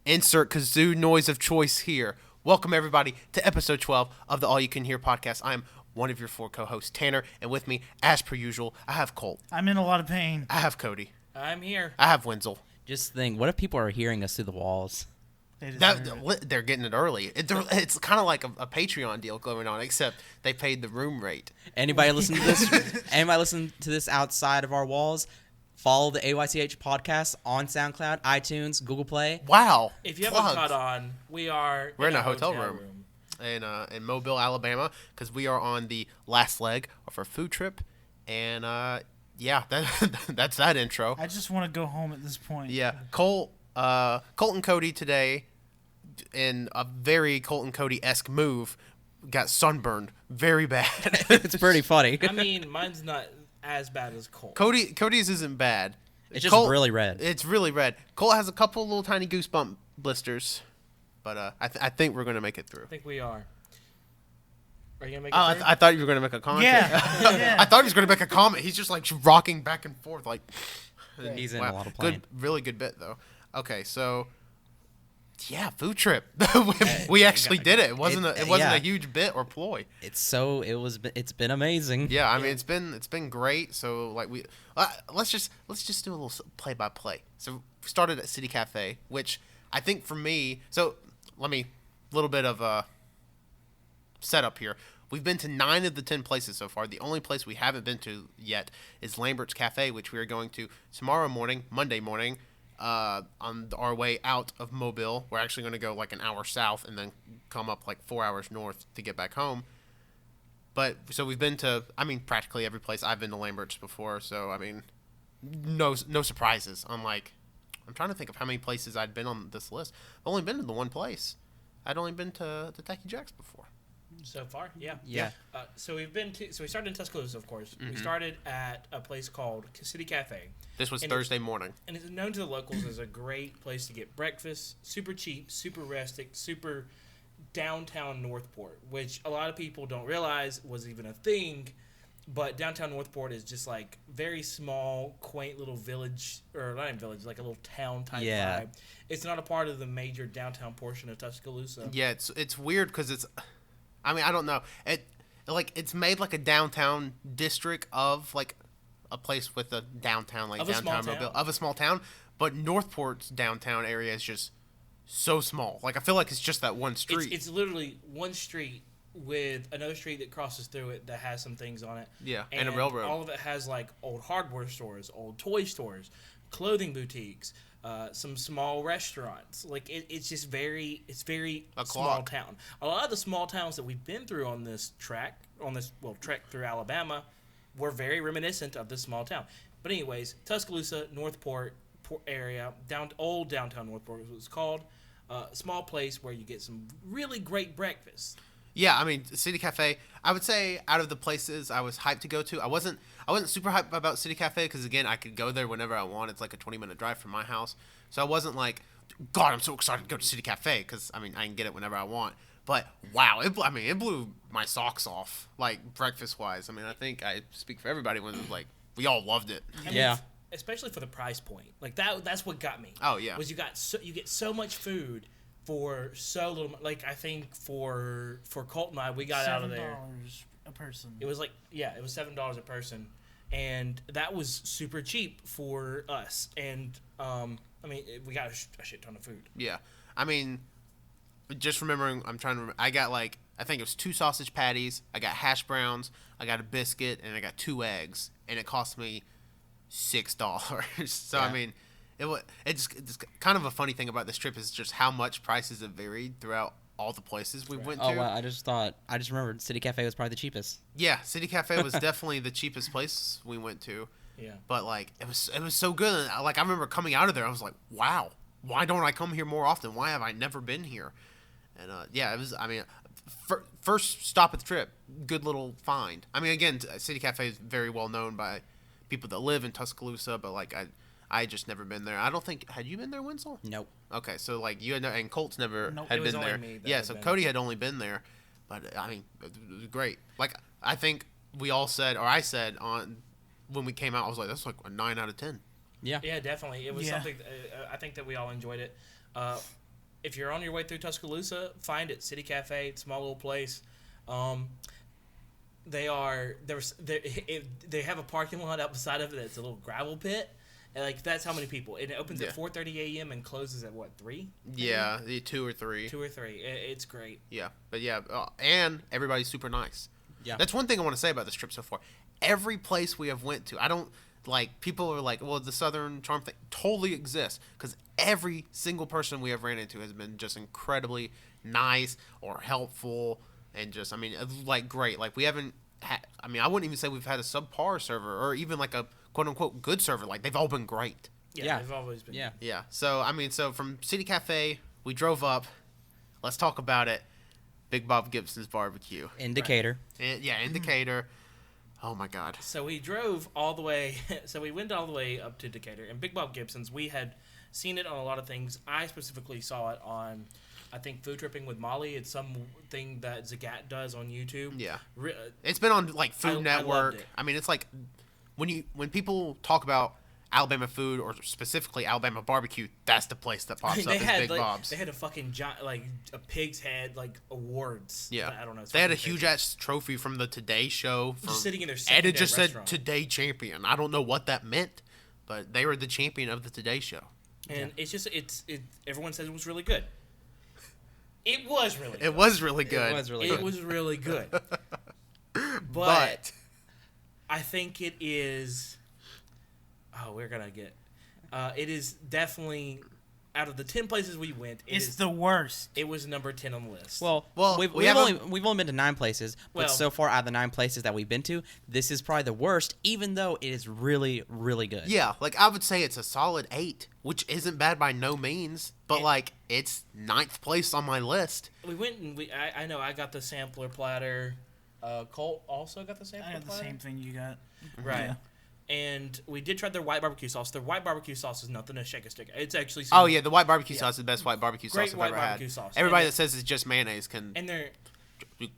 Insert kazoo noise of choice here. Welcome, everybody, to episode 12 of the All You Can Hear podcast. I am one of your four co-hosts, Tanner, and with me, as per usual, I have Colt. I'm in a lot of pain. I have Cody. I'm here. I have Wenzel. Just think, what if people are hearing us through the walls? They're getting it early. It's kind of like a Patreon deal going on, except they paid the room rate. Anybody listen to this? Anybody listen to this outside of our walls? Follow the AYCH podcast on SoundCloud, iTunes, Google Play. Wow. If you Plugged. haven't caught on, we're in a hotel room. In Mobile, Alabama, because we are on the last leg of our food trip, and that's that intro. I just want to go home at this point. Yeah, Colt and Cody today, in a very Colt and Cody-esque move, got sunburned very bad. It's pretty funny. I mean, mine's not as bad as Colt. Cody's isn't bad. It's just really red. It's really red. Colt has a couple little tiny goosebump blisters, but I think we're gonna make it through. I think we are. Are you gonna make it Oh, through? I thought you were gonna make a comment. Yeah. I thought he was gonna make a comment. He's just like rocking back and forth, like. He's in a lot of pain. Really good bit though. Okay, so yeah, food trip. we actually did it. It wasn't a huge bit or ploy. It's been amazing. Yeah, I mean it's been great. So like let's just do a little play by play. So we started at City Cafe, which I think for me. So let me little bit of a setup here. We've been to 9 of the 10 places so far. The only place we haven't been to yet is Lambert's Cafe, which we are going to tomorrow morning, Monday morning, on our way out of Mobile. We're actually going to go like an hour south and then come up like 4 hours north to get back home. But so we've been to, I mean, practically every place. I've been to Lambert's before, so I mean, no surprises. I'm trying to think of how many places I'd been on this list. I've only been to the one place. I'd only been to Tacky Jack's before. So far, yeah. So we started in Tuscaloosa, of course. Mm-hmm. We started at a place called City Cafe. This was Thursday morning. And it's known to the locals as a great place to get breakfast. Super cheap, super rustic, super downtown Northport, which a lot of people don't realize was even a thing. But downtown Northport is just like very small, quaint little village, or not even village, like a little town type vibe. It's not a part of the major downtown portion of Tuscaloosa. Yeah, it's weird because it's. I mean, I don't know. It's made like a downtown district of like a place with a downtown, like downtown Mobile, of a small town. But Northport's downtown area is just so small. Like I feel like it's just that one street. It's literally one street with another street that crosses through it that has some things on it. Yeah, and a railroad. All of it has like old hardware stores, old toy stores, clothing boutiques. Some small restaurants. Like it's very small town. A lot of the small towns that we've been through on this trek through Alabama were very reminiscent of this small town. But anyways, Tuscaloosa, Northport area, old downtown Northport was what it's called. Small place where you get some really great breakfast. Yeah, I mean, City Cafe, I would say out of the places I was hyped to go to, I wasn't super hyped about City Cafe because, again, I could go there whenever I want. It's like a 20-minute drive from my house. So I wasn't like, God, I'm so excited to go to City Cafe because, I mean, I can get it whenever I want. But, wow, it blew my socks off, like, breakfast-wise. I mean, I think I speak for everybody when it was like, we all loved it. I mean, especially for the price point. Like, that's what got me. Oh, yeah. Was you get so much food for so little, like I think for Colt and I, we got out of there. $7 a person. It was it was $7 a person, and that was super cheap for us. And I mean, we got a shit ton of food. Yeah, I mean, just remembering, I'm trying to remember. I got I think it was 2 sausage patties. I got hash browns. I got a biscuit, and I got 2 eggs, and it cost me $6. So yeah. I mean. It's kind of a funny thing about this trip is just how much prices have varied throughout all the places we went to. Oh, wow. I just remembered City Cafe was probably the cheapest. Yeah, City Cafe was definitely the cheapest place we went to. Yeah. But, like, it was so good. Like, I remember coming out of there, I was like, wow, why don't I come here more often? Why have I never been here? And, yeah, it was, I mean, first stop of the trip, good little find. I mean, again, City Cafe is very well known by people that live in Tuscaloosa, but, like, I just never been there. I don't think, had you been there, Wenzel? Nope. Okay, so like you had and Colt's never had been there. Me yeah, so Cody had only been there, but I mean, it was great. Like I think we all said, or I said on when we came out, I was like, that's like a 9 out of 10. Yeah. Yeah, definitely. It was something. I think that we all enjoyed it. if you're on your way through Tuscaloosa, find it. City Cafe, small little place. They have a parking lot out beside of it that's a little gravel pit. And like that's how many people. And it opens at 4:30 a.m. and closes at what, 3? Yeah, the 2 or 3. 2 or 3. It's great. Yeah, but yeah, and everybody's super nice. Yeah. That's one thing I want to say about this trip so far. Every place we have went to, I don't like. People are like, well, the Southern Charm thing totally exists because every single person we have ran into has been just incredibly nice or helpful, and just, I mean, like great. Like we haven't had. I mean, I wouldn't even say we've had a subpar server or even like a quote unquote good server. Like they've all been great. Yeah. They've always been. Yeah. Yeah. So I mean, so from City Cafe, we drove up. Let's talk about it. Big Bob Gibson's barbecue. In Decatur. And, yeah, in Decatur. Oh my God. So we drove all the way. So we went all the way up to Decatur, and Big Bob Gibson's. We had seen it on a lot of things. I specifically saw it on, I think, Food Tripping with Molly. It's something that Zagat does on YouTube. Yeah. It's been on like Food I Network. loved it. I mean, it's like when people talk about Alabama food or specifically Alabama barbecue, that's the place that pops up. Is Big Bob's. They had a fucking giant, like a pig's head, like awards. Yeah. I don't know. It's They had a fucking huge crazy. ass trophy from the Today Show. Just sitting in their And it secondary just restaurant. said Today Champion. I don't know what that meant, but they were the champion of the Today Show. And it's just everyone says it was really good. It was really good. It was really good. It was really It good. was really good. But I think it is. Oh, we're gonna get. It is definitely out of the 10 places we went. It's the worst. It was number 10 on the list. Well, we we've have only been to 9 places, but Well- so far out of the 9 places that we've been to, this is probably the worst, even though it is really, really good. yeah, like I would say it's a solid 8, which isn't bad by no means. But And- like it's 9th place on my list. we went and I know I got the sampler platter. Colt also got the sampler I got the platter. same thing you got. Right. Yeah. And we did try their white barbecue sauce. Their white barbecue sauce is nothing to shake a stick. It's actually Oh yeah, the white barbecue Yeah. sauce is the best white barbecue Great sauce I've white ever barbecue had. sauce. Everybody And that says it's just mayonnaise can and their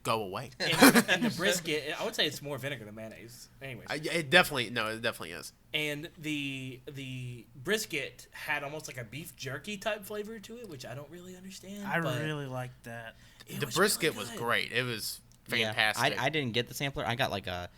go away. and the brisket. I would say it's more vinegar than mayonnaise. Anyways, It definitely is. and the brisket had almost like a beef jerky type flavor to it, which I don't really understand. I but really liked that. it The was brisket really was good. great. It was Yeah. fantastic. I didn't get the sampler. I got like a,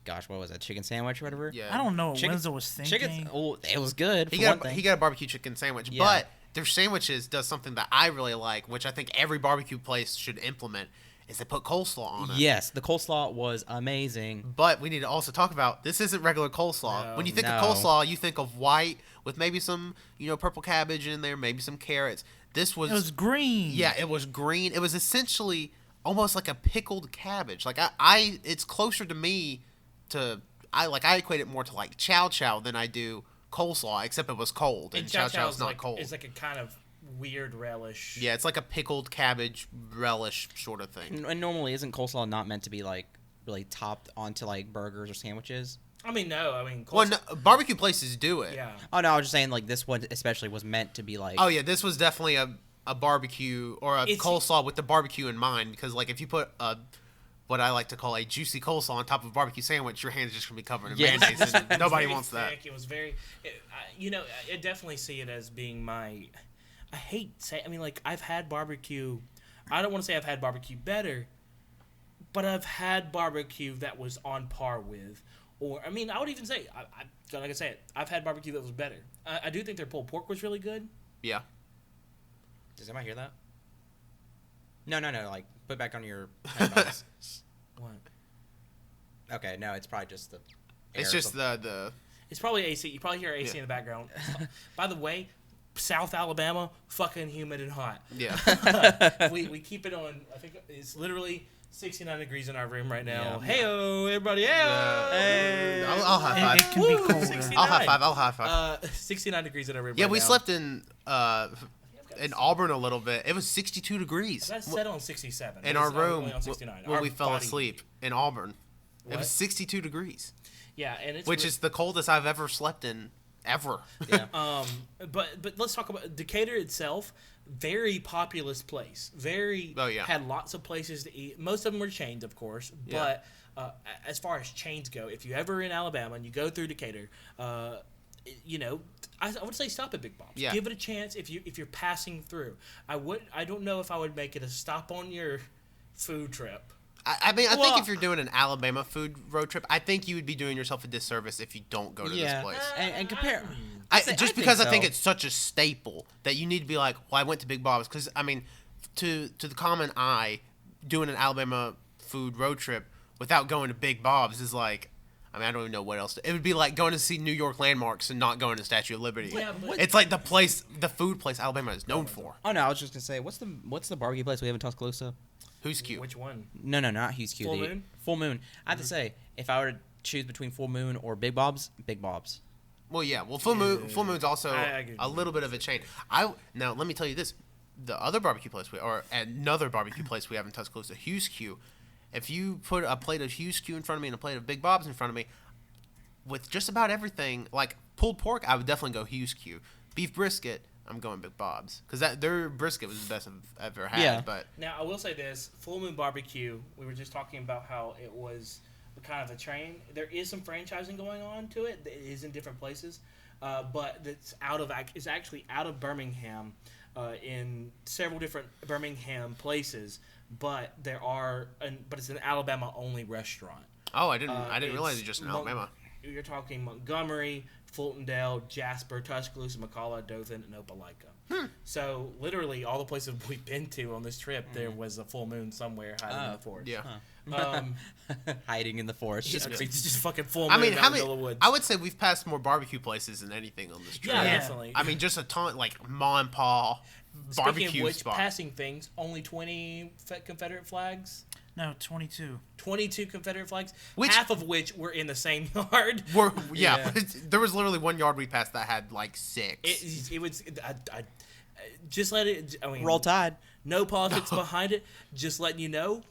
gosh, what was that, chicken sandwich or whatever? Yeah. I don't know what Chicken- Wenzel was thinking. Chicken, oh, it was good, for He one got thing. he got a barbecue chicken sandwich, Yeah. but their sandwiches does something that I really like, which I think every barbecue place should implement, is they put coleslaw on it. Yes, the coleslaw was amazing. But we need to also talk about this isn't regular coleslaw. No. When you think No. of coleslaw, you think of white with maybe some, purple cabbage in there, maybe some carrots. This was, It was green. yeah, it was green. It was essentially almost like a pickled cabbage. Like it's closer to me to I equate it more to like chow chow than I do coleslaw, except it was cold and chow chow is not cold. It's like a kind of weird relish. Yeah, it's like a pickled cabbage relish sort of thing. And normally, isn't coleslaw not meant to be like really topped onto like burgers or sandwiches? I mean, no. I mean, Well, coleslaw- no, barbecue places do it. yeah. Oh no, I was just saying like this one especially was meant to be like. Oh yeah, this was definitely a barbecue or a It's- coleslaw with the barbecue in mind, because like if you put what I like to call a juicy coleslaw on top of a barbecue sandwich, your hands are just gonna be covered in Yes. mayonnaise, and It was nobody very wants that. thick. It was very, I definitely see it as being my. I hate say. I mean, like I've had barbecue. I don't want to say I've had barbecue better, but I've had barbecue that was on par with, or I mean, I would even say, like I say it, I've had barbecue that was better. I do think their pulled pork was really good. Yeah. Does anybody hear that? No. Like put back on your headphones. What? Okay, no, it's probably just the. It's air just of the It's probably AC. You probably hear AC Yeah. in the background. By the way, South Alabama, fucking humid and hot. yeah. we keep it on. I think it's literally 69 degrees in our room right now. Yeah. Hey-o, everybody. Hey-o. Hey. I'll high It, five. it can be Woo, colder. 69. I'll high five. 69 degrees in our room Yeah, right we now. slept in Auburn a little bit. It was 62 degrees That's set on 67. in but our it's not room really on 69. when Our we fell body- asleep in Auburn. It What? was 62 degrees, Yeah, and it's which is the coldest I've ever slept in ever. Yeah. But let's talk about Decatur itself. Very populous place. Very. Oh, yeah. Had lots of places to eat. Most of them were chains, of course. Yeah. But as far as chains go, if you ever in Alabama and you go through Decatur, I would say stop at Big Bob's. Yeah. Give it a chance if you're passing through. I don't know if I would make it a stop on your food trip. I mean, I Well- think if you're doing an Alabama food road trip, I think you would be doing yourself a disservice if you don't go to this Yeah, place. and compare. Just because I think so. it's such a staple that you need to be like, well, I went to Big Bob's. Because, I mean, to the common eye, doing an Alabama food road trip without going to Big Bob's is like, I mean, I don't even know what else. It would be like going to see New York landmarks and not going to Statue of Liberty. Yeah, but- It's like the food place Alabama is known for. Oh no, I was just gonna say, what's the barbecue place we have in Tuscaloosa? Who's cute? Which one? No, not Hughes Q. Full Moon? Full Moon. I have to say, if I were to choose between Full Moon or Big Bob's, Big Bob's. Well, yeah. Well, Full Moon's also I agree. a little bit of a chain. Now let me tell you this: the other barbecue place or another barbecue place we have in Tuscaloosa, Hughes Q. If you put a plate of Hughes Q in front of me and a plate of Big Bob's in front of me, with just about everything, like pulled pork, I would definitely go Hughes Q. Beef brisket, I'm going Big Bob's because their brisket was the best I've ever had. Yeah. But Now I will say this: Full Moon Barbecue. We were just talking about how it was kind of a train. There is some franchising going on to it. It is in different places, but it's actually out of Birmingham, in several different Birmingham places. But it's an Alabama only restaurant. I didn't realize It's it's just in Alabama. You're talking Montgomery, Fultondale, Jasper, Tuscaloosa, McCalla, Dothan, and Opelika. So literally all the places we've been to on this trip, there was a full moon somewhere hiding in the forest. Yeah. Hiding in the forest. It's just fucking full moon I mean, out how in the many? middle of the woods. I would say we've passed more barbecue places than anything on this trip. yeah, Yeah. definitely. I mean, just a ton, like Ma and Pa barbecue Speaking of which, spot. passing things, only 20 Confederate flags, No, 22. 22 Confederate flags, Which- half of which were in the same yard. Yeah. There was literally one yard we passed that had like 6. It was. I just let it. I mean, Roll Tide. no politics behind it. Just letting you know,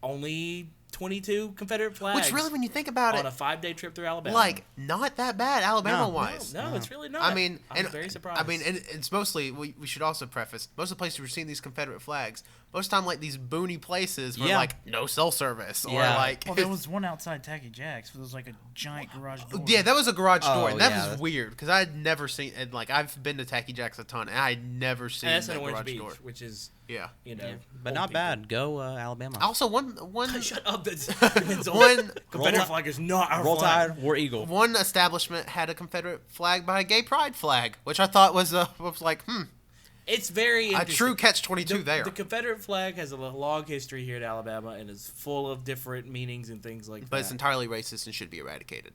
only 22 Confederate flags. Which really, when you think about on it, a 5-day trip through Alabama. like not that bad Alabama No. wise. No, it's really not. I mean, I'm very surprised. I mean, and it's mostly. We should also preface most of the places we're seeing these Confederate flags. Most of the time, like these boony places were Yeah. like no cell service or Yeah. like. Well, there was one outside Tacky Jack's. There was like a giant garage door. Yeah, that was a garage door, Oh, and that yeah, was that's- weird because I'd never seen. And like I've been to Tacky Jack's a ton, and I'd never seen and that's that in Orange garage Beach, door. which is Yeah. old But not people. bad. Go Alabama. Also, one Shut up! That's One- Confederate Roll flag is not our Roll flag. Tide, War Eagle. one establishment had a Confederate flag by a gay pride flag, which I thought was like It's very a interesting. true catch-22 there. The Confederate flag has a long history here in Alabama and is full of different meanings and things like But it's that. entirely racist and should be eradicated.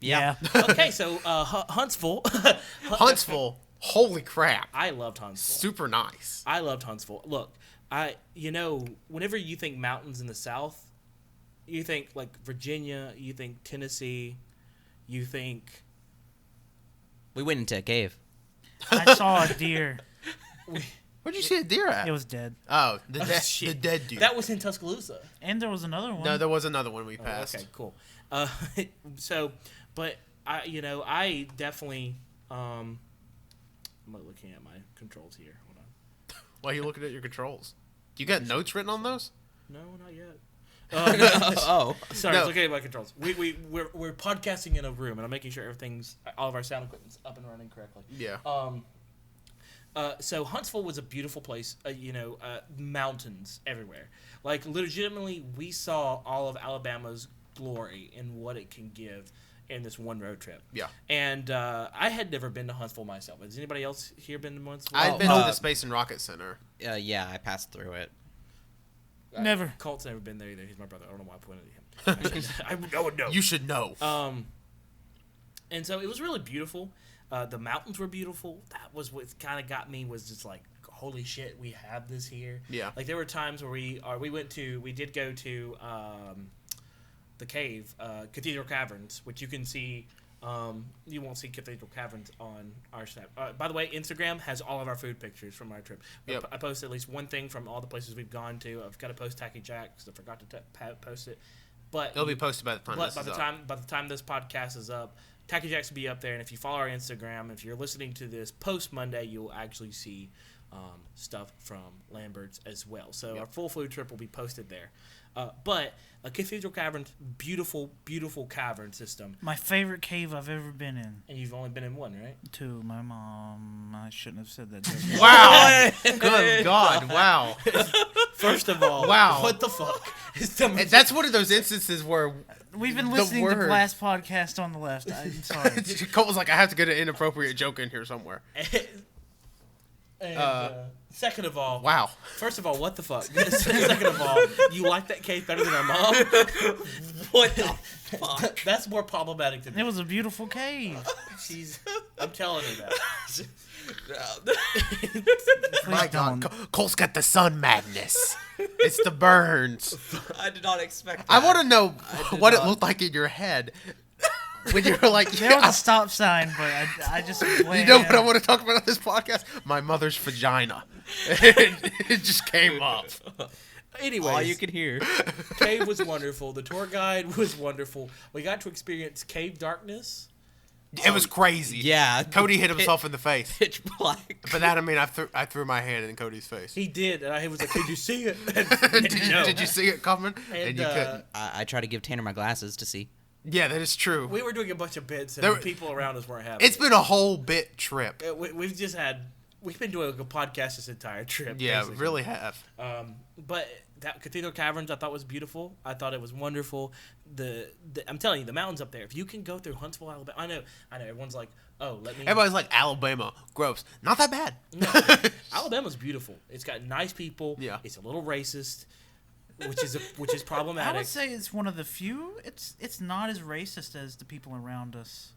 Yeah. Okay, so Huntsville. Huntsville, holy crap, I loved Huntsville. super nice. I loved Huntsville. Look, whenever you think mountains in the South, you think like Virginia, you think Tennessee, you think We went into a cave. I saw a deer. Where'd you see a deer at? It was dead. Oh, shit. the dead deer. That was in Tuscaloosa. And there was another one. No, there was another one we passed. Okay, cool. But I definitely. I'm looking at my controls here. Hold on. Why are you looking at your controls? You got notes written on those? No, not yet. Oh. Sorry, No. I was looking at my controls. We're podcasting in a room, and I'm making sure all of our sound equipment's up and running correctly. Yeah. So Huntsville was a beautiful place. Mountains everywhere. Like legitimately, we saw all of Alabama's glory and what it can give in this one road trip. Yeah. And I had never been to Huntsville myself. Has anybody else here been to Huntsville? I'd been to uh, the Space and Rocket Center. Yeah, I passed through it. Never. Colt's never been there either. He's my brother. I don't know why I pointed at him. I would know. You should know. And so it was really beautiful. The mountains were beautiful. That was what kind of got me, was just like, holy shit, we have this here. Yeah. Like there were times where we did go to the cave, Cathedral Caverns, which you can see. You won't see Cathedral Caverns on our snap. By the way, Instagram has all of our food pictures from our trip. Yep. I post at least one thing from all the places we've gone to. I've got to post Tacky Jack because I forgot to post it. But It'll be posted by the time but this by is the up. time this podcast is up, Tacky Jacks will be up there, and if you follow our Instagram, if you're listening to this post Monday, you'll actually see stuff from Lambert's as well. So our full food trip will be posted there. But Cathedral Caverns, beautiful, beautiful cavern system. My favorite cave I've ever been in. And you've only been in one, right? To my mom. I shouldn't have said that. Wow. Good God. Wow. First of all, wow. What the fuck? That's one of those instances where We've been listening to the last podcast on the left. I'm sorry. Colt was like, I have to get an inappropriate joke in here somewhere. And, second of all, wow. First of all, what the fuck? Second of all, you like that cave better than our mom? What the fuck? That's more problematic to me. It was a beautiful cave. I'm telling you that. My God, Colt's got the sun madness. It's the burns. I did not expect that. I want to know what it looked like in your head when you were like, there was a stop sign, but I just. You know what I want to talk about on this podcast? My mother's vagina. It just came up. Anyways, all you could hear. Cave was wonderful. The tour guide was wonderful. We got to experience cave darkness. It was crazy. Yeah. Cody hit himself in the face. Pitch black. But that, I mean, I threw my hand in Cody's face. He did, and I was like, "Did you see it?" Did you see it coming? And you couldn't. I tried to give Tanner my glasses to see. Yeah, that is true. We were doing a bunch of bits, and people around us weren't having It's been a whole bit trip. We've been doing a podcast this entire trip. Yeah, basically. we really have. But that Cathedral Caverns I thought was beautiful. I thought it was wonderful. I'm telling you, the mountains up there. If you can go through Huntsville, Alabama, I know. Everyone's like, oh, let me. Everybody's like, Alabama, gross. Not that bad. No, Alabama's beautiful. It's got nice people. Yeah. It's a little racist, which is problematic. I would say it's one of the few. It's not as racist as the people around us.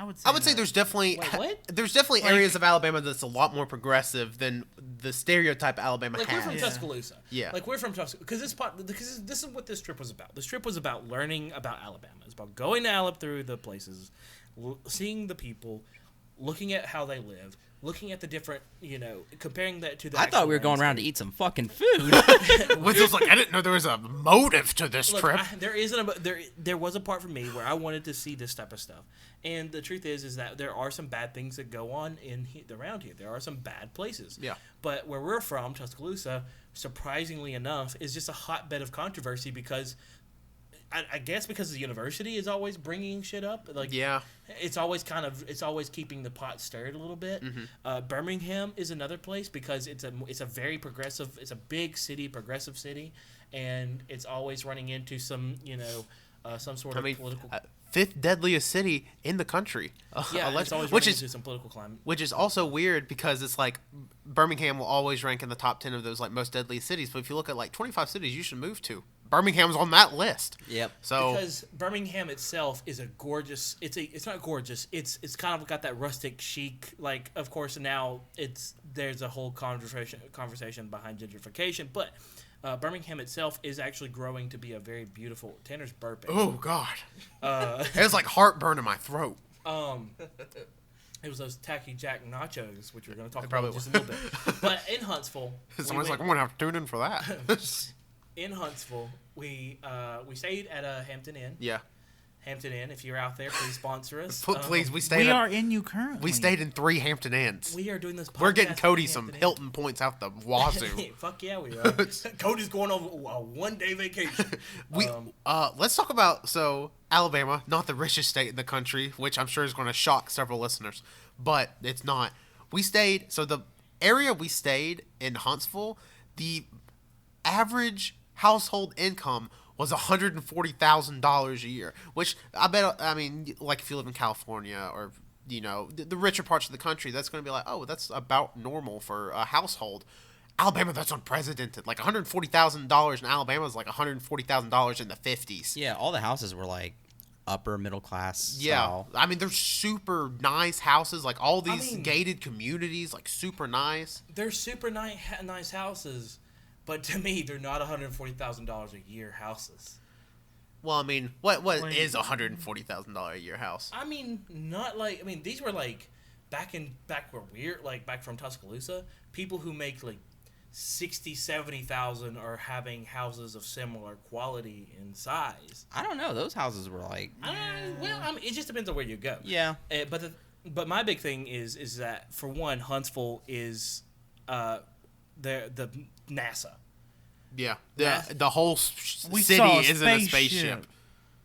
I would say there's definitely Wait, what? areas of Alabama that's a lot more progressive than the stereotype Alabama Like has. we're from Tuscaloosa. Yeah. Like we're from Tuscaloosa because this is what this trip was about. This trip was about learning about Alabama. It's about going to through the places, seeing the people, looking at how they live, looking at the different, comparing that to the. I thought we were going around to eat some fucking food. Which was like, I didn't know there was a motive to this trip. There was a part for me where I wanted to see this type of stuff, and the truth is that there are some bad things that go on around here. There are some bad places. Yeah. But where we're from, Tuscaloosa, surprisingly enough, is just a hotbed of controversy because. I guess because the university is always bringing shit up. Like, Yeah. it's always keeping the pot stirred a little bit. Mm-hmm. Birmingham is another place because it's a very progressive, it's a big city, progressive city, and it's always running into some some sort of political. Fifth deadliest city in the country. Yeah, it's always which running is into some political climate. which is also weird because it's like Birmingham will always rank in the top 10 of those like most deadliest cities. But if you look at like 25 cities you should move to, Birmingham's on that list. Yep. So because Birmingham itself is a gorgeous. It's not gorgeous. It's kind of got that rustic chic. Like, of course, now there's a whole conversation behind gentrification, but Birmingham itself is actually growing to be a very beautiful. Tanner's burping. oh god, it was like heartburn in my throat. It was those Tacky Jack nachos, which we're going to talk probably about in just a little bit. But in Huntsville, Someone's like, I'm gonna have to tune in for that. in Huntsville, we stayed at a Hampton Inn. Yeah. Hampton Inn, if you're out there, please sponsor us. Please, we are in you currently. We stayed in 3 Hampton Inns. We are doing this podcast. We're getting Cody in some Hampton Inn. Hilton points out the wazoo. Fuck yeah, we are. Cody's going on a one-day vacation. Let's talk about Alabama, not the richest state in the country, which I'm sure is going to shock several listeners, but it's not. The area we stayed in Huntsville, the average household income was $140,000 a year, which I mean, like if you live in California or, the richer parts of the country, that's going to be like, oh, that's about normal for a household. Alabama, that's unprecedented. Like $140,000 in Alabama is like $140,000 in the 50s. Yeah, all the houses were like upper middle class. Yeah, style. I mean, they're super nice houses, like all these gated communities, like super nice. They're super nice houses, but to me, they're not $140,000 a year houses. Well, I mean, what is a $140,000 a year house? I mean, these were like back where we're like back from Tuscaloosa, people who make like 60, 70,000 are having houses of similar quality and size. I don't know. Those houses were like, Well, I mean, it just depends on where you go. yeah. But my big thing is that, for one, Huntsville is the NASA. Yeah, Yeah. the whole We city saw a is in a spaceship. spaceship.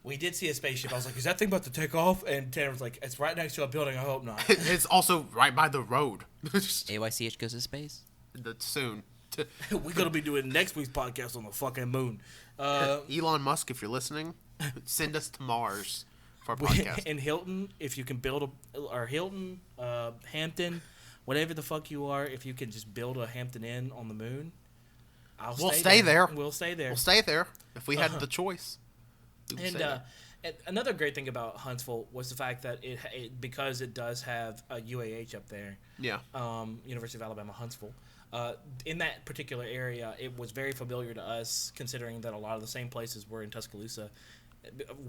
We did see a spaceship. I was like, is that thing about to take off? And Tanner was like, it's right next to a building. I hope not. It's also right by the road. AYCH goes to space. Soon. We're going to be doing next week's podcast on the fucking moon. Elon Musk, if you're listening, send us to Mars for our podcast. In Hilton, if you can build or Hilton, Hampton, whatever the fuck you are, if you can just build a Hampton Inn on the moon, We'll stay there. We'll stay there. We'll stay there if we had the choice. We would stay there. And another great thing about Huntsville was the fact that it because it does have a UAH up there, Yeah. University of Alabama Huntsville. In that particular area, it was very familiar to us, considering that a lot of the same places were in Tuscaloosa,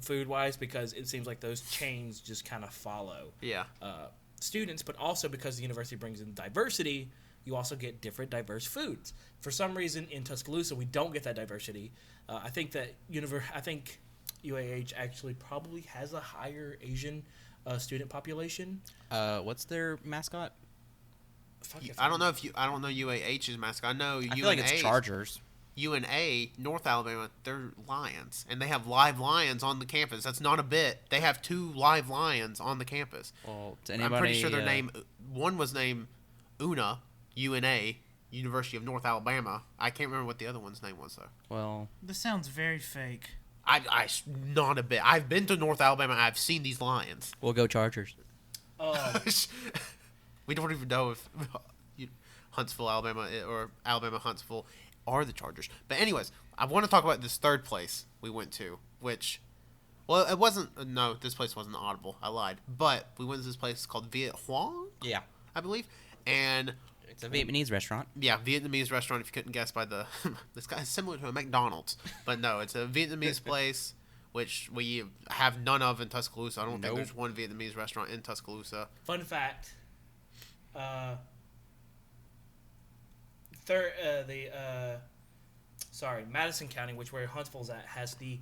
food-wise, because it seems like those chains just kind of follow Yeah. students, but also because the university brings in diversity, you also get different diverse foods. For some reason, in Tuscaloosa, we don't get that diversity. I think that UAH actually probably has a higher Asian student population. What's their mascot? I don't know UAH's mascot. I know I feel like it's Chargers. UNA, North Alabama, they're lions, and they have live lions on the campus. That's not a bit. They have 2 live lions on the campus. Well, I'm pretty sure their name. One was named UNA, University of North Alabama. I can't remember what the other one's name was though. Well, This sounds very fake. I not a bit. I've been to North Alabama. I've seen these lions. we'll go Chargers. We don't even know if Huntsville, Alabama, or Alabama Huntsville are the Chargers. But anyways, I want to talk about this third place we went to, which, well, it wasn't. No, this place wasn't Audible. I lied. But we went to this place called Viet Hoang, Yeah. I believe, and It's a Vietnamese restaurant. yeah, Vietnamese restaurant. If you couldn't guess by the, this guy is similar to a McDonald's, but no, it's a Vietnamese place, which we have none of in Tuscaloosa. I don't think Nope. there's one Vietnamese restaurant in Tuscaloosa. Fun fact. Madison County, which where Huntsville's at, has the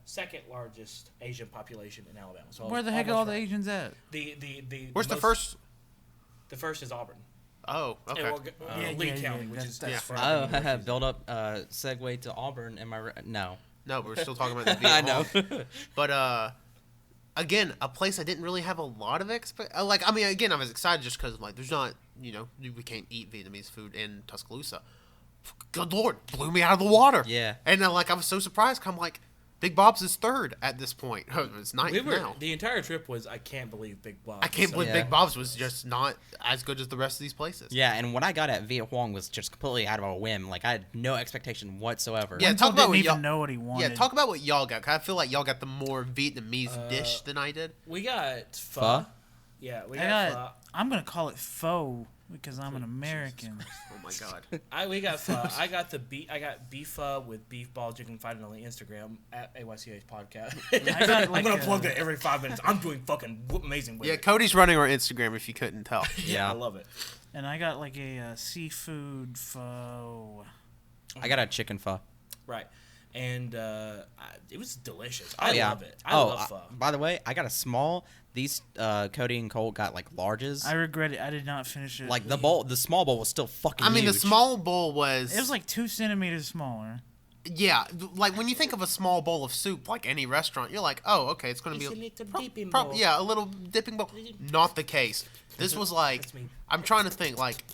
second largest Asian population in Alabama. So Where the heck are all the Asians at? Where's the first? The first is Auburn. Oh, okay. Lee yeah, County, yeah, which is that's far Oh, from the build up segue to Auburn. Am I right? No. No, but we're still talking about the Viet I Hong. know. But again, a place I didn't really have a lot of I was excited just because there's not, we can't eat Vietnamese food in Tuscaloosa. Good Lord, blew me out of the water. Yeah. And I was so surprised. I'm like, Big Bob's is third at this point. It's ninth now. The entire trip was, I can't believe Big Bob. I can't believe Yeah. Big Bob's was just not as good as the rest of these places. Yeah, and what I got at Viet Hoang was just completely out of a whim. Like, I had no expectation whatsoever. Yeah, Winslow talk about didn't what even y'all- know what he wanted. Yeah, talk about what y'all got. 'Cause I feel like y'all got the more Vietnamese dish than I did. We got pho. Pho? Yeah, we I got got. I'm gonna call it faux because I'm an American. Oh my god. we got pho. I got beef pho with beef balls. You can find it on the Instagram at AYCH Podcast. I got I'm like gonna a- plug that every 5 minutes. I'm doing fucking amazing with Yeah, it. Cody's running our Instagram if you couldn't tell. Yeah, I love it. And I got like a seafood faux. I got a chicken pho. Right. And it was delicious. Oh, I yeah. love it. I love pho. By the way, I got a small. These Cody and Cole got like larges. I regret it. I did not finish it. Like the small bowl was still fucking. I mean, huge. the small bowl was. it was like 2 centimeters smaller. Yeah, like when you think of a small bowl of soup, like any restaurant, you're like, oh, okay, it's going to It's be a little dipping bowl. Yeah, a little dipping bowl. Not the case. This was like, That's me. I'm trying to think, like,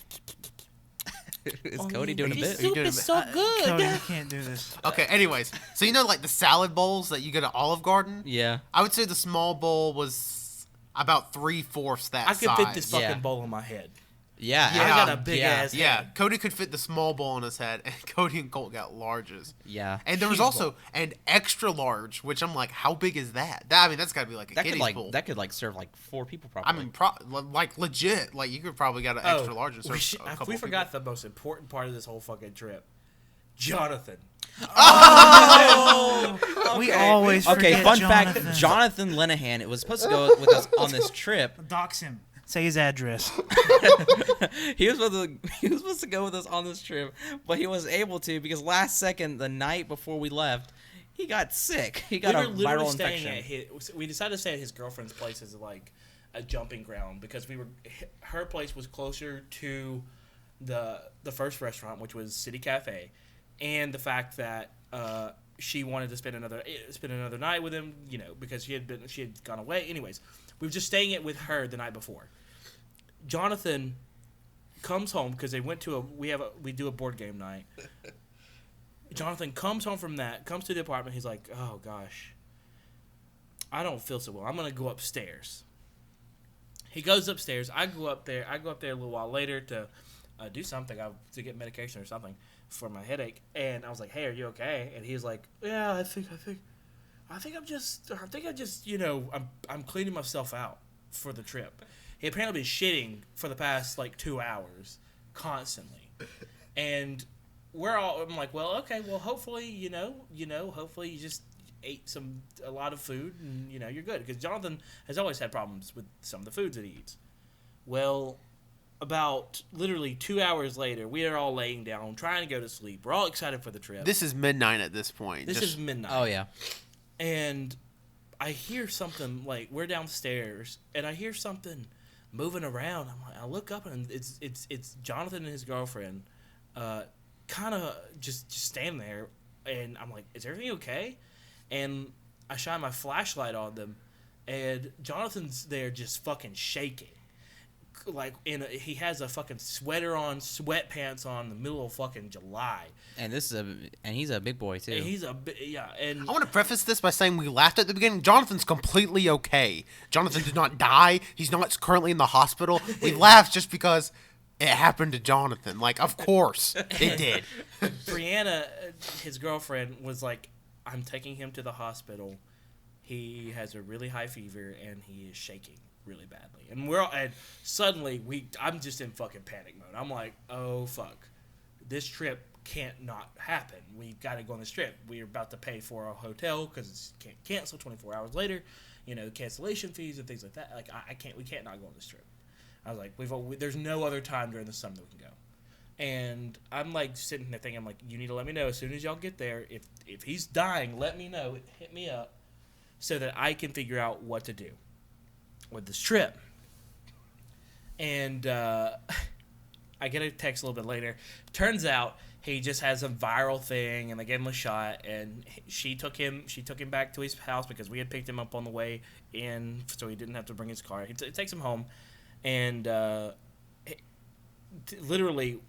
Is Cody doing a This bit? Are you doing soup is a so good. Cody, you can't do this. okay, anyways, so like the salad bowls that you get at Olive Garden? Yeah. I would say the small bowl was about 3/4 that I could size. fit this fucking Yeah. bowl in my head. Yeah. I Yeah. got a big yeah. ass Yeah, head. Cody could fit the small bowl on his head, and Cody and Colt got larges. Yeah. And there was Huge also an extra large, which I'm like, how big is that? That's got to be like a That kiddie's could bowl. serve like 4 people probably. I mean, like legit. Like you could probably got an extra large and serve a couple we people. forgot the most important part of this whole fucking trip. Jonathan. We always Okay, forget fun Jonathan. fact: Jonathan Linehan. It was supposed to go with us on this trip. Dox him. Say his address. he was supposed to go with us on this trip, but he wasn't able to because last second, the night before we left, he got sick. He got a viral infection. We decided to stay at his girlfriend's place as like a jumping ground because her place was closer to the first restaurant, which was City Cafe, and the fact that she wanted to spend another night with him, because she had gone away. Anyways, we were just staying it with her the night before. Jonathan comes home because they went to we do a board game night. Jonathan comes home from that, comes to the apartment. He's like, "Oh gosh, I don't feel so well. I'm gonna go upstairs." He goes upstairs. I go up there a little while later to do something, to get medication or something for my headache. And I was like, "Hey, are you okay?" And he's like, "Yeah, I think I'm just I'm cleaning myself out for the trip." He apparently been shitting for the past like 2 hours constantly, and I'm like, well, okay, well, hopefully, hopefully you just ate a lot of food and, you're good. Because Jonathan has always had problems with some of the foods that he eats. Well, about literally 2 hours later, we are all laying down, trying to go to sleep. We're all excited for the trip. This is midnight at this point. This is midnight. Oh, yeah. And I hear something, like, we're downstairs, and I hear something moving around. I look up, and it's Jonathan and his girlfriend, kind of just standing there, and I'm like, is everything okay? And I shine my flashlight on them, and Jonathan's there just fucking shaking. Like, he has a fucking sweater on, sweatpants on in the middle of fucking July. And he's a big boy, too. And I want to preface this by saying we laughed at the beginning. Jonathan's completely okay. Jonathan did not die. He's not currently in the hospital. We laughed just because it happened to Jonathan. Like, of course it did. Brianna, his girlfriend, was like, I'm taking him to the hospital. He has a really high fever, and he is shaking really badly. And suddenly, I'm just in fucking panic mode. I'm like, oh, fuck. This trip can't not happen. We've got to go on this trip. We're about to pay for a hotel because it can't cancel 24 hours later. Cancellation fees and things like that. Like, we can't not go on this trip. I was like, there's no other time during the summer that we can go. And I'm like sitting there thinking, I'm like, you need to let me know as soon as y'all get there. If he's dying, let me know. Hit me up so that I can figure out what to do with this trip. And I get a text a little bit later. Turns out he just has a viral thing, and they gave him a shot. And she took him back to his house because we had picked him up on the way in, so he didn't have to bring his car. It takes him home. And literally,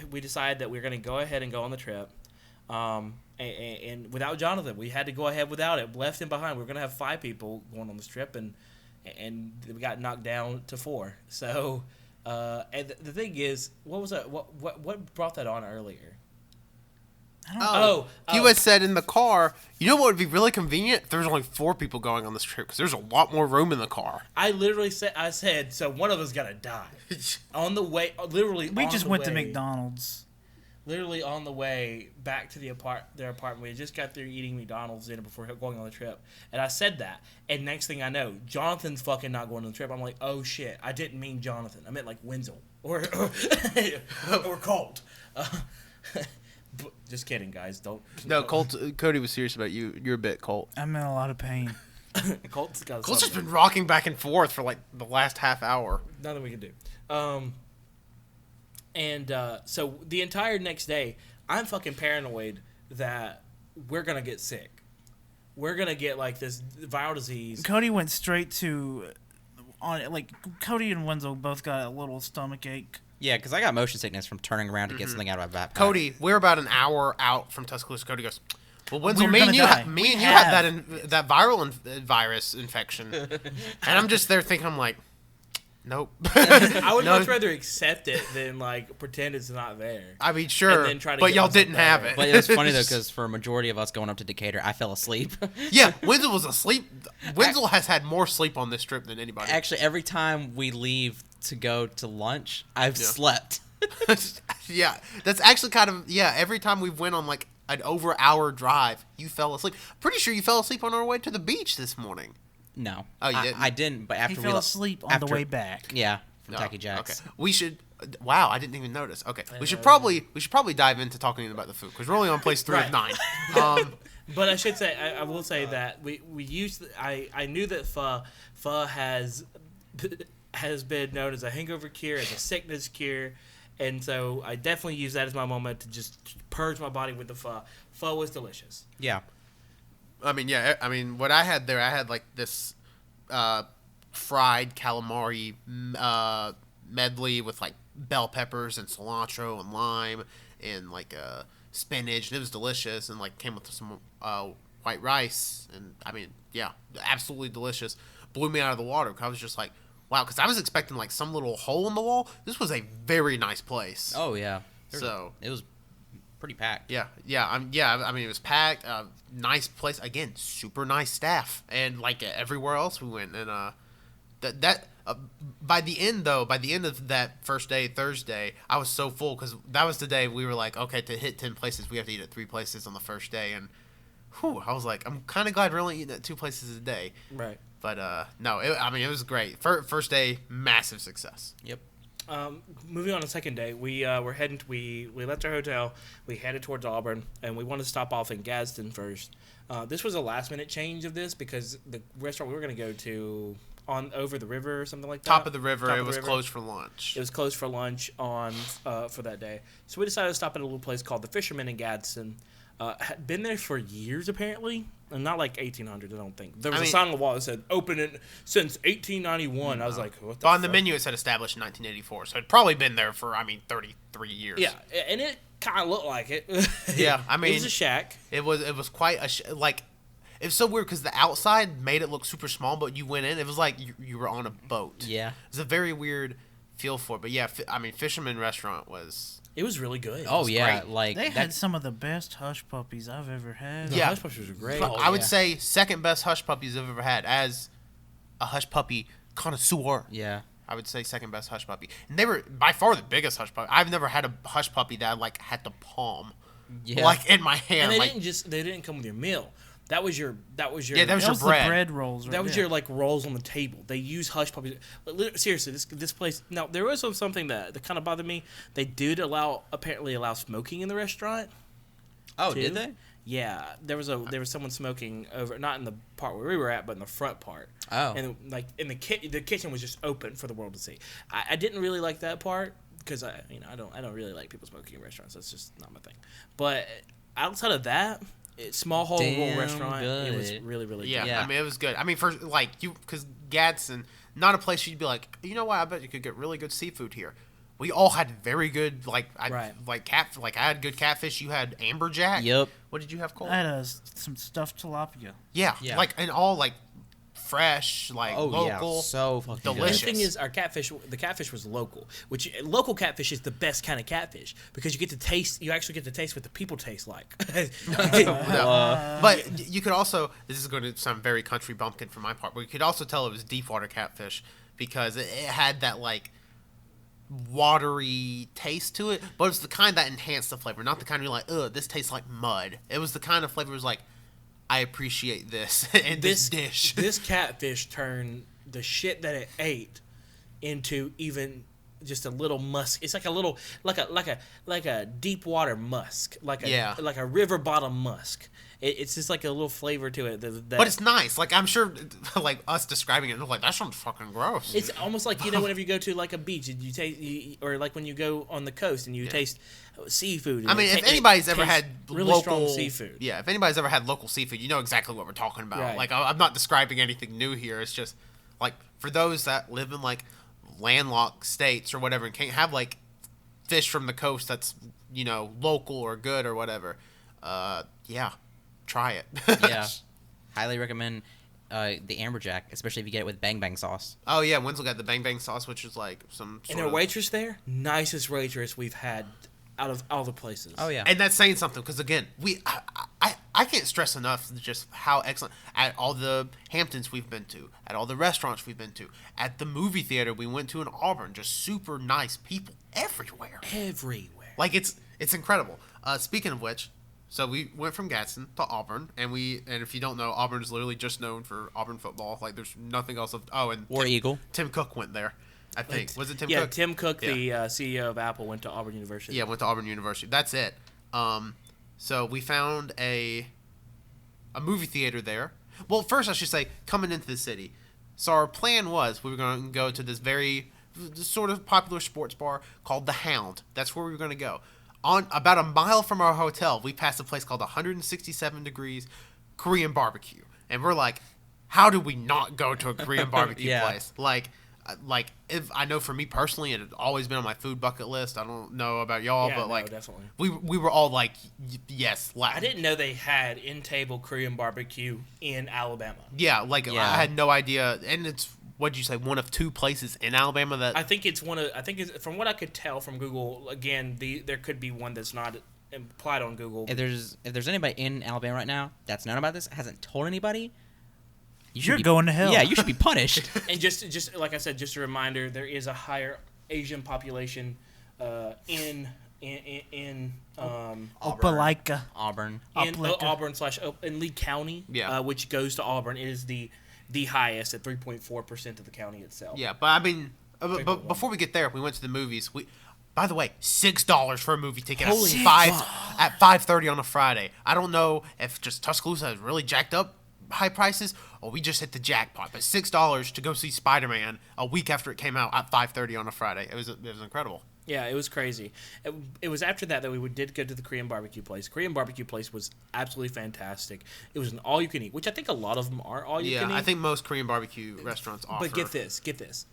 we decided that we were going to go ahead and go on the trip. And without Jonathan, we had to go ahead without it. Left him behind. We were going to have 5 people going on this trip, and we got knocked down to 4. So, and the thing is, what was that? What brought that on earlier? I don't know. You had said in the car, what would be really convenient? If there's only 4 people going on this trip because there's a lot more room in the car. I literally said, so one of us got to die. On the way, literally We just went to McDonald's. Literally on the way back to their apartment. We had just got through eating McDonald's dinner before going on the trip. And I said that. And next thing I know, Jonathan's fucking not going on the trip. I'm like, oh shit, I didn't mean Jonathan. I meant like Wenzel. Or Colt. Just kidding, guys. Don't. No, Cody was serious about you. You're a bit Colt. I'm in a lot of pain. Colt's just been rocking back and forth for like the last half hour. Nothing we can do. So the entire next day, I'm fucking paranoid that we're gonna get sick. We're gonna get like this viral disease. Cody went straight to Cody and Wenzel both got a little stomach ache. Yeah, because I got motion sickness from turning around to get something out of my backpack. Cody, we're about an hour out from Tuscaloosa. Cody goes, well, Wenzel, me and you had that viral virus infection. And I'm just there thinking, I'm like, nope. I would much rather accept it than like pretend it's not there. I mean, sure, and then but y'all didn't have it. But it was funny though, because for a majority of us going up to Decatur, I fell asleep. Yeah, Wenzel was asleep. Wenzel has had more sleep on this trip than anybody. Actually, every time we leave to go to lunch, I've slept. Yeah, that's actually kind of every time we've went on like an over-hour drive, you fell asleep. Pretty sure you fell asleep on our way to the beach this morning. No. Oh, you didn't? I didn't, but after he fell asleep on the way back. Yeah. from Tacky Jacks. Okay, we should. Wow, I didn't even notice. Okay, we should probably dive into talking about the food because we're only on place 3 of 9. But I should say, I will say that we used. I knew that pho has been known as a hangover cure, as a sickness cure, and so I definitely used that as my moment to just purge my body with the pho. Pho was delicious. Yeah. I mean, what I had there, I had like this fried calamari medley with like bell peppers and cilantro and lime and like spinach, and it was delicious, and like came with some white rice, and I mean, yeah, absolutely delicious. Blew me out of the water because I was just like, wow, because I was expecting like some little hole in the wall. This was a very nice place. Oh yeah. It was pretty packed. Yeah. I mean, it was packed. Nice place. Again, super nice staff, and like everywhere else we went, and by the end of that first day, Thursday, I was so full because that was the day we were like, okay, to hit 10 places, we have to eat at 3 places on the first day, and I was like, I'm kind of glad we're only eating at 2 places a day. Right. But no, it was great. First day, massive success. Yep. Moving on to the second day, we were heading. We left our hotel. We headed towards Auburn, and we wanted to stop off in Gadsden first. This was a last minute change of this because the restaurant we were going to go to on over the river or something like that. Top of the river. It was closed for lunch. It was closed for lunch on for that day. So we decided to stop at a little place called the Fisherman in Gadsden. Had been there for years apparently, and not like 1800. I don't think there was a sign on the wall that said "Open it since 1891." No. I was like, "What the?" But on the menu, it said established in 1984, so it'd probably been there for 33 years. Yeah, and it kind of looked like it. Yeah, I mean, it was a shack. It was quite like. It was so weird because the outside made it look super small, but you went in, it was like you were on a boat. Yeah, it was a very weird feel for it. But yeah, I mean, Fisherman Restaurant was. It was really good. Oh yeah, great. like they had some of the best hush puppies I've ever had. The hush puppies were great. I would say second best hush puppies I've ever had as a hush puppy connoisseur. Yeah, I would say second best hush puppy, and they were by far the biggest hush puppy. I've never had a hush puppy that like had the palm, like in my hand. And they didn't come with your meal. That was your that was your bread. The bread rolls. That was your like rolls on the table. They use hush puppies. Seriously, this place. Now there was something that kind of bothered me. They did apparently allow smoking in the restaurant. Oh, too. did they? Yeah, there was someone smoking over, not in the part where we were at, but in the front part. Oh, and like in the kitchen was just open for the world to see. I didn't really like that part because I don't really like people smoking in restaurants. That's just not my thing. But outside of that. Small hole roll restaurant. Good. It was really, really good. Yeah, I mean, it was good. I mean, for like because Gadsden, not a place you'd be like, you know what? I bet you could get really good seafood here. We all had very good I had good catfish. You had amberjack. Yep. What did you have, Cole? I had some stuffed tilapia. Yeah, like and all like fresh, like local, yeah, so fucking delicious. The thing is, the catfish was local, which local catfish is the best kind of catfish because you actually get to taste what the people taste like. But you could also, this is going to sound very country bumpkin for my part, but you could also tell it was deep water catfish because it had that like watery taste to it, but it's the kind that enhanced the flavor, not the kind you're like, ugh, this tastes like mud. It was the kind of flavor was like, I appreciate this in this dish. This catfish turned the shit that it ate into even just a little musk. It's like a little like a deep water musk, like a river bottom musk. It's just like a little flavor to it. But it's nice. Like I'm sure, like us describing it, like that sounds fucking gross. It's almost like whenever you go to like a beach and you taste, or like when you go on the coast and you taste seafood. I mean, if anybody's ever had really strong seafood, if anybody's ever had local seafood, you know exactly what we're talking about. Right. Like I'm not describing anything new here. It's just like for those that live in like landlocked states or whatever and can't have like fish from the coast that's local or good or whatever. Try it. Yeah, highly recommend the amberjack, especially if you get it with bang bang sauce. Oh yeah, Winslow got the bang bang sauce, which is like some. And their waitress there, nicest waitress we've had out of all the places. Oh yeah, and that's saying something because again, I can't stress enough just how excellent at all the Hamptons we've been to, at all the restaurants we've been to, at the movie theater we went to in Auburn, just super nice people everywhere. Like it's incredible. Speaking of which. So we went from Gadsden to Auburn, and if you don't know, Auburn is literally just known for Auburn football. Like there's nothing else. And War Eagle. Tim Cook went there, I think. Was it Tim yeah, Cook? Tim Cook, Yeah. the CEO of Apple, went to Auburn University. Yeah, went to Auburn University. That's it. So we found a movie theater there. Well, first I should say, coming into the city. So our plan was we were going to go to this very sort of popular sports bar called The Hound. That's where we were going to go. On about a mile from our hotel, we passed a place called 167 Degrees Korean Barbecue. And we're like, how do we not go to a Korean barbecue Yeah. place? Like if I know for me personally, it had always been on my food bucket list. I don't know about y'all, Yeah, but no, like definitely. we were all like, yes. I didn't know they had in-table Korean barbecue in Alabama. Yeah, like Yeah. I had no idea, and it's what'd you say, one of two places in Alabama that. I think it's from what I could tell from Google. Again, there could be one that's not implied on Google. If there's anybody in Alabama right now that's known about this, hasn't told anybody, You're going to hell. Yeah, you should be punished. And just like I said, just a reminder, there is a higher Asian population in Opelika. Auburn. in Opelika. Auburn in Lee County, Yeah. which goes to Auburn. It is the highest at 3.4% of the county itself. Yeah, but I mean, but before we get there, we went to the movies. By the way, $6 for a movie ticket Holy at 5:30 on a Friday. I don't know if just Tuscaloosa has really jacked up high prices or we just hit the jackpot. But $6 to go see Spider-Man a week after it came out at 5:30 on a Friday. It was incredible. Yeah, it was crazy. It was after that we did go to the Korean barbecue place. Korean barbecue place was absolutely fantastic. It was an all-you-can-eat, which I think a lot of them are all-you-can-eat. Yeah, I think most Korean barbecue restaurants offer. But get this,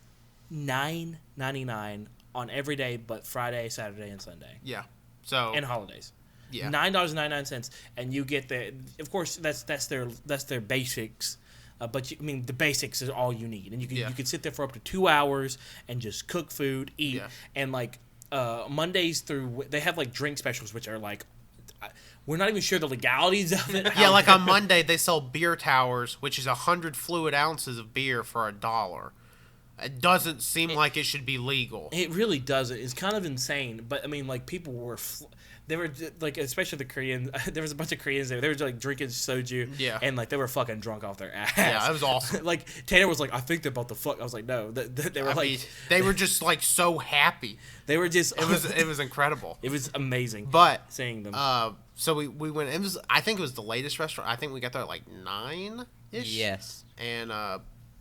$9.99 on every day but Friday, Saturday, and Sunday, Yeah. So and holidays. yeah. $9.99, and you get the. Of course, that's their basics. But I mean, the basics is all you need, and you can sit there for up to 2 hours and just cook food, eat, Yeah. and like Mondays through they have like drink specials, which are like we're not even sure the legalities of it. Yeah, like on Monday they sell beer towers, which is 100 fluid ounces of beer for $1. It doesn't seem like it should be legal. It really doesn't. It's kind of insane. But I mean, like people were, they were like, especially the Koreans. There was a bunch of Koreans there. They were like drinking soju. Yeah. And like they were fucking drunk off their ass. Yeah, it was awesome. Like Tanner was like, I think they're about to fuck. I was like, no. They were I like, mean, they were just like so happy. they were just. It was incredible. It was amazing. But seeing them. so we went. I think it was the latest restaurant. I think we got there at like 9-ish. Yes. And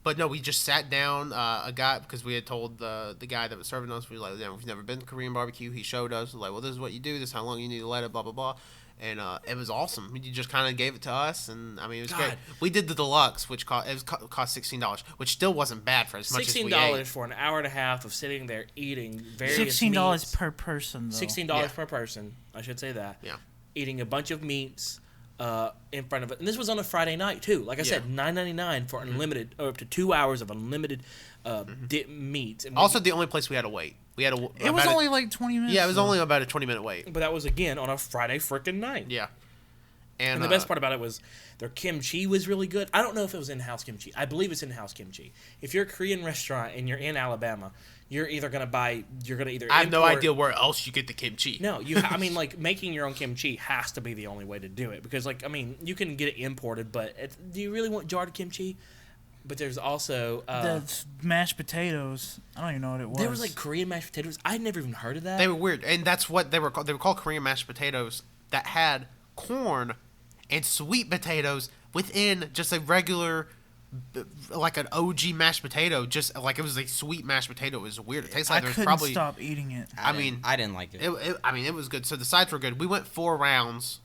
but no, we just sat down. A guy, because we had told the guy that was serving us, we were like, yeah, we've never been to Korean barbecue. He showed us, like, well, this is what you do. This is how long you need to let it. Blah blah blah. And it was awesome. You just kind of gave it to us, and I mean, it was great. We did the deluxe, which cost $16, which still wasn't bad for as much as we ate. $16 for an hour and a half of sitting there eating various $16 meats. per person, though. $16 Yeah. per person. I should say that. Yeah. Eating a bunch of meats in front of it, and this was on a Friday night too. Like I said, $9.99 for unlimited, or up to 2 hours of unlimited meats. And Also, the only place we had to wait. We had to. It was only like 20 minutes. Yeah, it was though. only about a 20-minute wait. but that was again on a Friday freaking night. Yeah. And the best part about it was their kimchi was really good. I don't know if it was in-house kimchi. I believe it's in-house kimchi. If you're a Korean restaurant and you're in Alabama, you're either gonna either. I have no import- idea where else you get the kimchi. No, I mean, like making your own kimchi has to be the only way to do it because, like, I mean, you can get it imported, but do you really want jarred kimchi? But there's also The mashed potatoes. I don't even know what it was. there was like Korean mashed potatoes. I'd never even heard of that. They were weird, and that's what they were called. They were called Korean mashed potatoes that had corn and sweet potatoes within just a regular, like an OG mashed potato. Just like it was a sweet mashed potato. It was weird. It tastes like I there was couldn't probably. stop eating it. I mean, I didn't like it. I mean, it was good. So the sides were good. We went 4 rounds.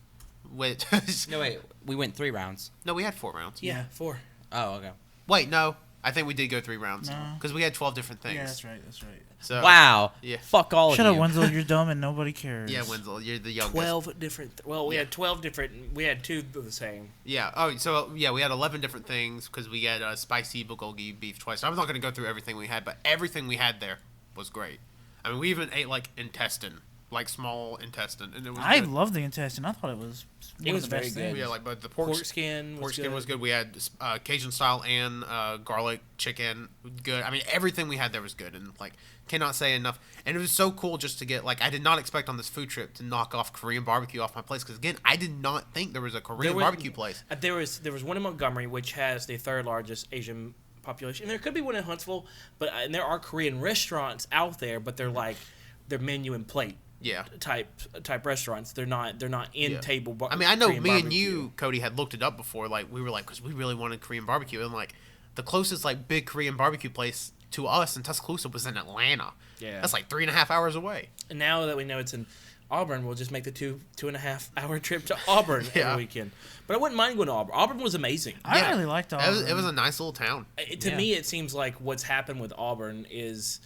With No, wait. We went 3 rounds. no, we had 4 rounds. yeah, 4. Oh, okay. Wait, no. I think we did go 3 rounds No. because we had 12 different things. Yeah, that's right. That's right. So, Wow. Yeah. Fuck all Shut of up, you. Wenzel. You're dumb and nobody cares. Yeah, Wenzel, you're the youngest. 12 different. Well, we had 12 different. We had 2 of the same. Yeah. Oh, so yeah, we had 11 different things because we had spicy bulgogi beef twice. I'm not going to go through everything we had, but everything we had there was great. I mean, we even ate like intestine, like small intestine, and it was. I good. love the intestine. I thought it was. One was of the very best good. things. Yeah, like but the Pork skin. pork skin was good. We had Cajun style and garlic chicken, good. I mean, everything we had there was good, and like cannot say enough. And it was so cool just to get like I did not expect on this food trip to knock off Korean barbecue off my place because again I did not think there was a Korean barbecue place. There was one in Montgomery, which has the 3rd largest Asian population. And there could be one in Huntsville, and there are Korean restaurants out there, but they're menu and plate. Yeah. Type restaurants. They're not in table. I mean, I know Korean me barbecue. and you, Cody, had looked it up before. Like, we were like, because we really wanted Korean barbecue, and like, the closest like big Korean barbecue place to us in Tuscaloosa was in Atlanta. Yeah. That's like 3.5 hours away. And now that we know it's in Auburn, we'll just make the 2.5 hour trip to Auburn every weekend. But I wouldn't mind going to Auburn. Auburn was amazing. I really liked Auburn. It was a nice little town. To me, it seems like what's happened with Auburn is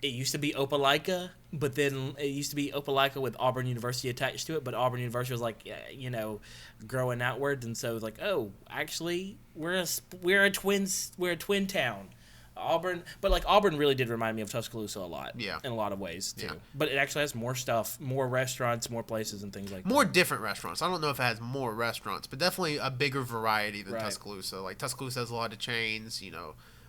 it used to be Opelika, but then it used to be Opelika with Auburn University attached to it. But Auburn University was like, growing outwards, and so like, oh, actually, we're a twin town. Auburn, but like Auburn really did remind me of Tuscaloosa a lot. Yeah. In a lot of ways too. Yeah. But it actually has more stuff, more restaurants, more places, and things like More that. different restaurants. I don't know if it has more restaurants, but definitely a bigger variety than Right. Tuscaloosa. Like, Tuscaloosa has a lot of chains,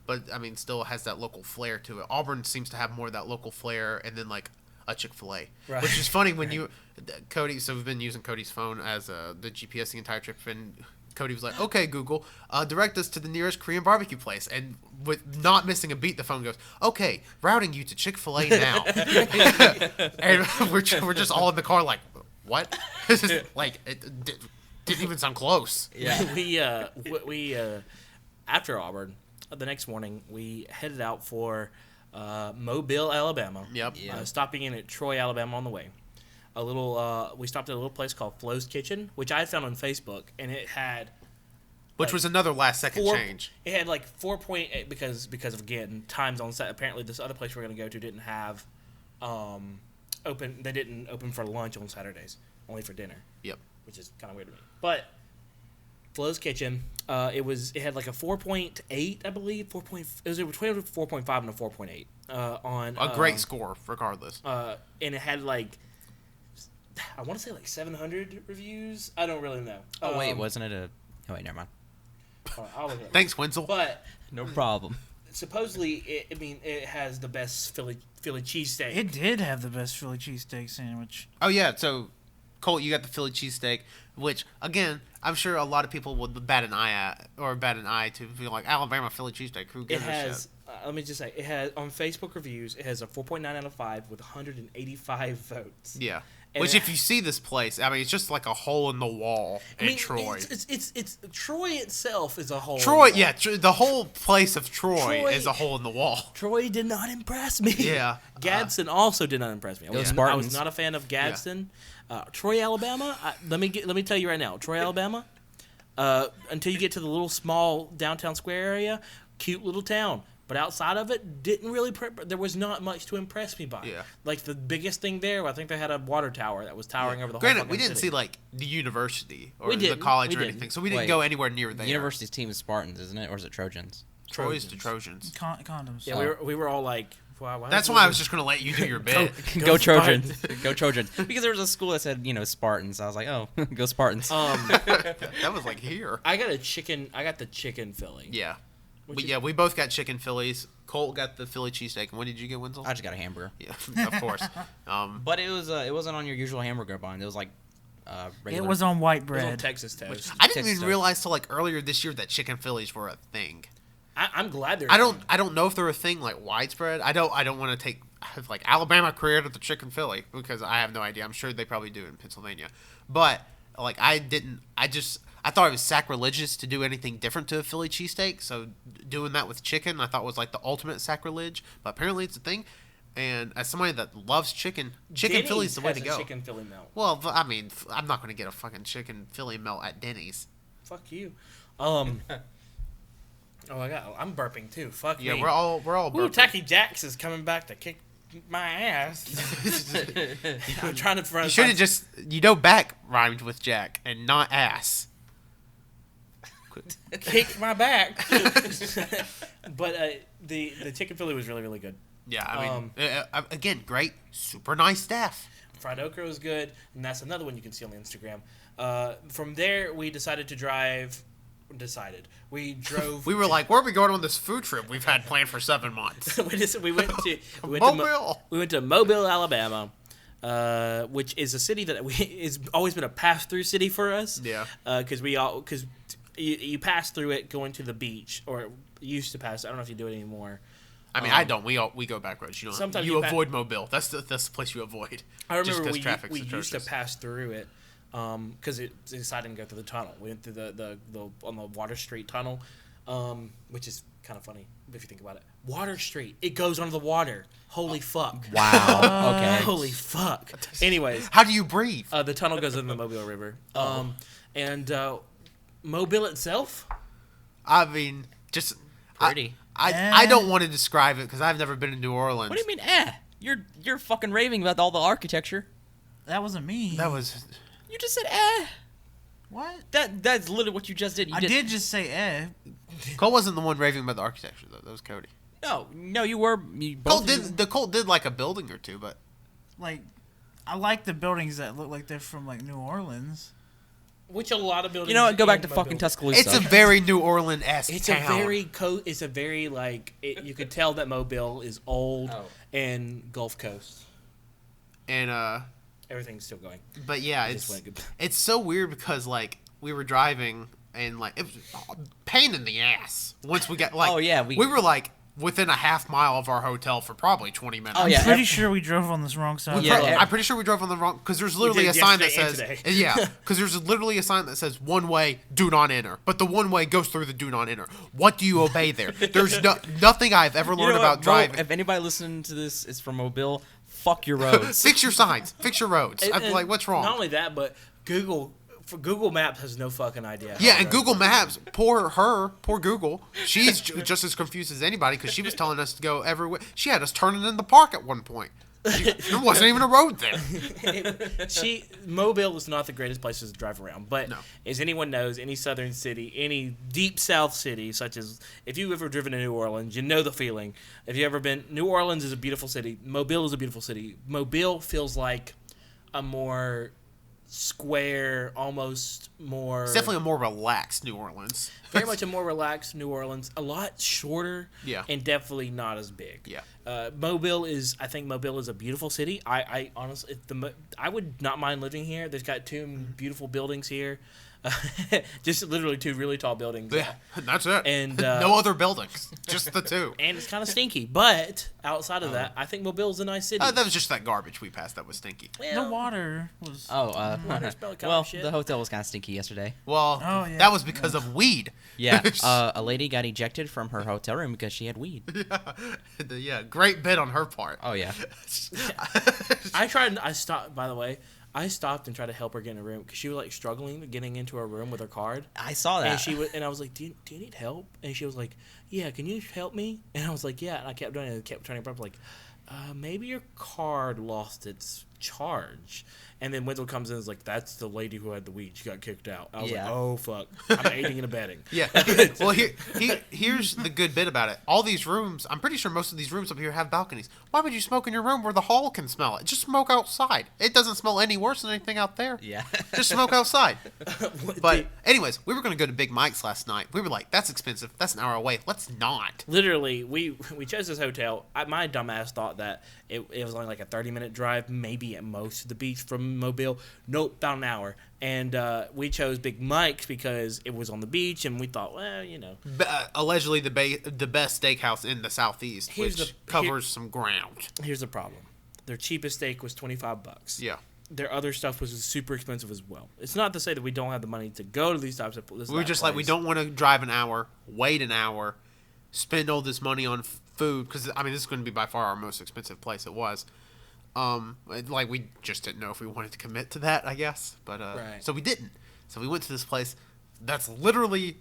but I mean, still has that local flair to it. Auburn seems to have more of that local flair, and then like a Chick-fil-A, Right. which is funny when you, Cody. So we've been using Cody's phone as the GPS the entire trip, and Cody was like, "Okay, Google, direct us to the nearest Korean barbecue place." And with not missing a beat, the phone goes, "Okay, routing you to Chick-fil-A now." And we're just all in the car like, "What?" Like, it didn't even sound close. Yeah. we after Auburn, the next morning we headed out for Mobile, Alabama. Yep. Yeah. Stopping in at Troy, Alabama on the way. We stopped at a little place called Flo's Kitchen, which I had found on Facebook, and it had Which was another last second change. It had like 4.8 because of again times on set. Apparently, this other place we're going to go to didn't have open. They didn't open for lunch on Saturdays, only for dinner. Yep. Which is kind of weird to me. But Flo's Kitchen, it had like a 4.8, I believe. It was between a 4.5 and a 4.8 on A great score, regardless. and it had like I want to say like 700 reviews. I don't really know. Oh wait, wasn't it a? Oh wait, never mind. I'll look it up. Thanks, Wenzel. But No problem. supposedly, it has the best Philly cheesesteak. It did have the best Philly cheesesteak sandwich. Oh, yeah, so, Colt, you got the Philly cheesesteak, which, again, I'm sure a lot of people would bat an eye to be like, Alabama Philly cheesesteak, who It gives a has. shit? Let me just say, it has on Facebook reviews. It has a 4.9 out of 5 with 185 votes. Yeah. And Which, if you see this place, I mean, it's just like a hole in the wall in Troy. It's Troy itself is a hole. Troy, yeah, the whole place of Troy Troy- is a hole in the wall. Troy did not impress me. Yeah. Gadsden also did not impress me. I was Spartans. not a fan of Gadsden. Troy, Alabama. Let me tell you right now, Troy, Alabama. Until you get to the little small downtown square area, cute little town. But outside of it, didn't really. There was not much to impress me by. Yeah. Like the biggest thing there, I think they had a water tower that was towering over the whole. Granted, fucking we didn't city. see, like, the university or We the didn't. college We or didn't. anything, so we didn't Wait. go anywhere near there. The university's team is Spartans, isn't it, or is it Trojans? Troy's to Trojans. Condoms. Yeah, we were all like, wow. That's why I was just going to let you do your bit. Go Trojans! Go Trojans! Because there was a school that said Spartans. I was like, oh, go Spartans. That was like here. I got the chicken Philly. Yeah. Which We both got chicken Phillies. Colt got the Philly cheesesteak. And what did you get, Wenzel? I just got a hamburger. Yeah, of course. But it wasn't on your usual hamburger bun. It was like regular. It was on white It was on bread. Texas toast. I didn't Texas even realize till like earlier this year that chicken Phillies were a thing. I'm glad they're. I don't know if they're a thing like widespread. I don't want to take like Alabama created the chicken Philly because I have no idea. I'm sure they probably do in Pennsylvania, but like I thought it was sacrilegious to do anything different to a Philly cheesesteak. So doing that with chicken, I thought was like the ultimate sacrilege. But apparently it's a thing. And as somebody that loves chicken Denny's Philly's the way has to a go. Chicken Philly melt. Well, I mean, I'm not going to get a fucking chicken Philly melt at Denny's. Fuck you. Oh my god, I'm burping too. Fuck Yeah, me. we're all Ooh, burping. Tacky Jacks is coming back to kick my ass. I'm trying to run. You should have just back rhymed with Jack and not ass. kick my back. But the chicken Philly was really, really good. Yeah, I mean, again, great, super nice staff. Fried okra was good, and that's another one you can see on the Instagram. From there, we decided to drive. We drove. We were like, where are we going on this food trip we've had planned for 7 months? we went to Mobile. We went to Mobile, Alabama, which is a city that is always been a pass-through city for us. Yeah. Because you pass through it going to the beach, or used to pass. I don't know if you do it anymore. I mean, I don't. We go back roads. You don't. Sometimes you you avoid Mobile. That's the place you avoid. I remember traffic's we used to atrocious. pass through it because it decided to go through the tunnel. We went through the on the Water Street tunnel, which is kind of funny if you think about it. Water Street, it goes under the water. Holy fuck! Wow. Okay. Holy fuck! Anyways, How do you breathe? the tunnel goes into the Mobile River. And Mobile itself. I mean, just Pretty. I don't want to describe it because I've never been in New Orleans. What do you mean? You're fucking raving about all the architecture. That wasn't me. That was. You just said What? That's literally what you just did. I did just say Cole wasn't the one raving about the architecture though. That was Cody. No, you were. Cole did like a building or two, but Like, I like the buildings that look like they're from like New Orleans. Which a lot of buildings. You know what? Go back in to Mobile. fucking Tuscaloosa. it's a very New Orleans-esque It's town. it's a very like you could tell that Mobile is old and Gulf Coast. And Everything's still going. but yeah, It just went good. it's so weird because like we were driving and like it was a pain in the ass once we got like Oh, yeah, we were like within a half mile of our hotel for probably 20 minutes. Oh, yeah. I'm pretty sure we drove on this wrong side. Yeah, I'm pretty sure we drove on the wrong because there's literally a did sign that yesterday says and yeah because there's literally a sign that says one way do not enter, but the one way goes through the do not enter. What do you obey there? There's nothing I've ever learned about driving. If anybody listening to this is from Mobile, fuck your roads. Fix your signs, fix your roads. I'm like, what's wrong? Not only that, but Google Maps has no fucking idea. Yeah, how and roads Google work. Maps, poor Google. She's just as confused as anybody because she was telling us to go everywhere. She had us turning in the park at one point. There wasn't even a road there. Mobile is not the greatest place to drive around, but No. as anyone knows, any southern city, any deep south city, such as if you've ever driven to New Orleans, you know the feeling. If you ever been, New Orleans is a beautiful city. Mobile is a beautiful city. Mobile feels like a more square, almost more. It's definitely a more relaxed New Orleans. Very much a more relaxed New Orleans, a lot shorter, Yeah. and definitely not as big. Yeah. I think Mobile is a beautiful city. I honestly, I would not mind living here. There's got two beautiful buildings here, just literally two really tall buildings. Yeah, that's it. And no other buildings, just the two. and it's kind of stinky. But outside of that, I think Mobile is a nice city. That was just that garbage we passed that was stinky. The water was. Oh, smelled kind well, of shit. the hotel was kind of stinky yesterday. Well, Oh, yeah. that was because of weed. Yeah, a lady got ejected from her hotel room because she had weed. Yeah, great bit on her part. Oh yeah. I stopped, by the way. I stopped and tried to help her get in a room because she was like struggling getting into her room with her card. I saw that. And I was like, do you need help? And she was like, yeah, can you help me? And I was like, yeah. And I kept doing it and kept turning up like, maybe your card lost its charge. And then Wendell comes in and is like, that's the lady who had the weed. She got kicked out. I was Yeah. like, oh, fuck. I'm aiding and abetting. Yeah. Well, here's the good bit about it. All these rooms, I'm pretty sure most of these rooms up here have balconies. Why would you smoke in your room where the hall can smell it? Just smoke outside. It doesn't smell any worse than anything out there. Yeah. Just smoke outside. But anyways, we were going to go to Big Mike's last night. We were like, that's expensive. That's an hour away. Let's not. Literally, we chose this hotel. My dumbass thought that it was only like a 30-minute drive, maybe at most, to the beach from Mobile. Nope, about an hour. And we chose Big Mike's because it was on the beach, and we thought, well, you know. Allegedly the best steakhouse in the southeast, Here's which covers some ground. Here's the problem. Their cheapest steak was $25. Yeah. Their other stuff was super expensive as well. It's not to say that we don't have the money to go to these types of places. We were just like, we don't want to drive an hour, wait an hour, spend all this money on food, because, I mean, this is going to be by far our most expensive place. It was. Like, we just didn't know if we wanted to commit to that, I guess. But, Right. So we didn't. So we went to this place that's literally,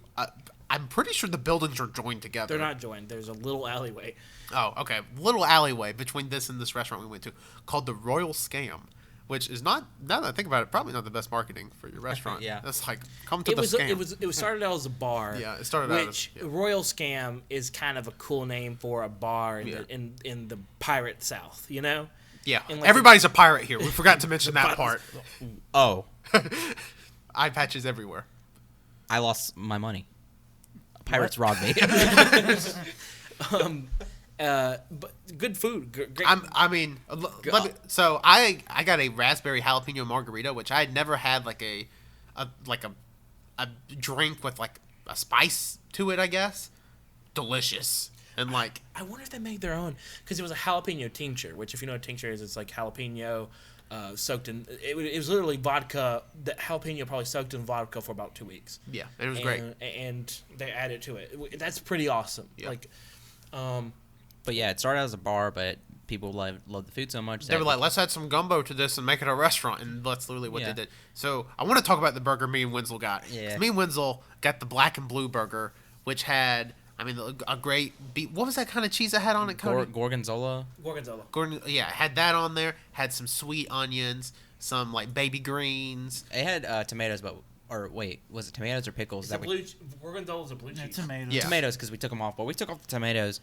I'm pretty sure the buildings are joined together. They're not joined. There's a little alleyway. Oh, okay. Little alleyway between this and this restaurant we went to called the Royal Scam, which is not, now that I think about it, probably not the best marketing for your restaurant. Yeah. It's like, come to It the was scam. it was started out as a bar. Yeah, it started out which as- yeah. Royal Scam is kind of a cool name for a bar Yeah. in the pirate South, you know? Yeah, and like everybody's a pirate here. We forgot to mention that part. Oh, Eye patches everywhere. I lost my money. Pirates robbed me. But good food. Great. So I got a raspberry jalapeno margarita, which I had never had like a drink with like a spice to it, I guess. delicious. And like, I wonder if they made their own, because it was a jalapeno tincture, which if you know what tincture is, it's like jalapeno soaked in. It was literally vodka. The jalapeno probably soaked in vodka for about 2 weeks. yeah, it was great. And they added to it. That's pretty awesome. Yeah. Like, But yeah, it started as a bar, but people love the food so much. They were like, let's add some gumbo to this and make it a restaurant, and that's literally what Yeah. they did. So I want to talk about the burger me and Wenzel got. Yeah. Me and Wenzel got the black and blue burger, which had, I mean, a great beef. What was that kind of cheese that had on it, Cody? Gorgonzola. Gorgonzola. Yeah, it had that on there. Had some sweet onions, some like baby greens. It had tomatoes, or wait, was it tomatoes or pickles? Gorgonzola's a blue cheese. Tomatoes. Yeah. Tomatoes, because we took them off. But we took off the tomatoes.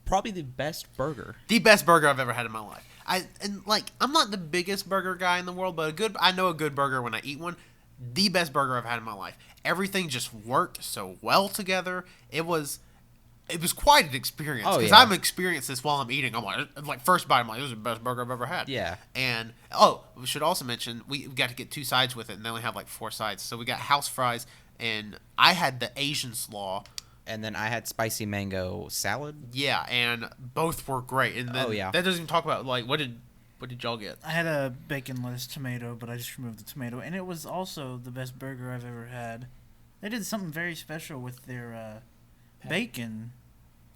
Probably the best burger. The best burger I've ever had in my life. I'm not the biggest burger guy in the world, but I know a good burger when I eat one. The best burger I've had in my life. Everything just worked so well together. It was quite an experience. Oh, Because yeah. I'm experiencing this while I'm eating. I'm like first bite, I'm like, this is the best burger I've ever had. Yeah. And we should also mention we got to get 2 sides with it, and they only have like 4 sides. So we got house fries, and I had the Asian slaw. And then I had spicy mango salad. Yeah, and both were great. And then yeah. that doesn't even talk about like what did y'all get? I had a bacon lettuce tomato, but I just removed the tomato, and it was also the best burger I've ever had. They did something very special with their bacon,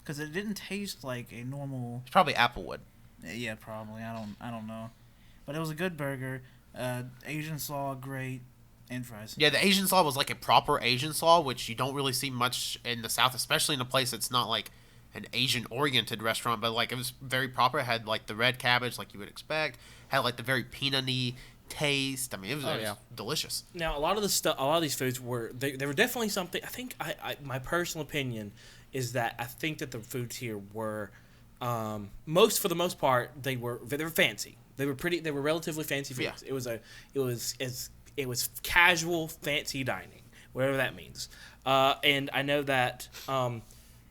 because it didn't taste like a normal. It's probably Applewood. Yeah, probably. I don't know, but it was a good burger. Asian slaw, great, and fries. Yeah, the Asian slaw was like a proper Asian slaw, which you don't really see much in the South, especially in a place that's not like an Asian-oriented restaurant, but like it was very proper. It had like the red cabbage, like you would expect. Had like the very peanut-y taste. I mean, it was delicious. Now, a lot of these foods were they were definitely something. I think my personal opinion is that I think that the foods here were for the most part they were fancy. They were relatively fancy foods. Yeah. It was casual fancy dining, whatever that means. And I know that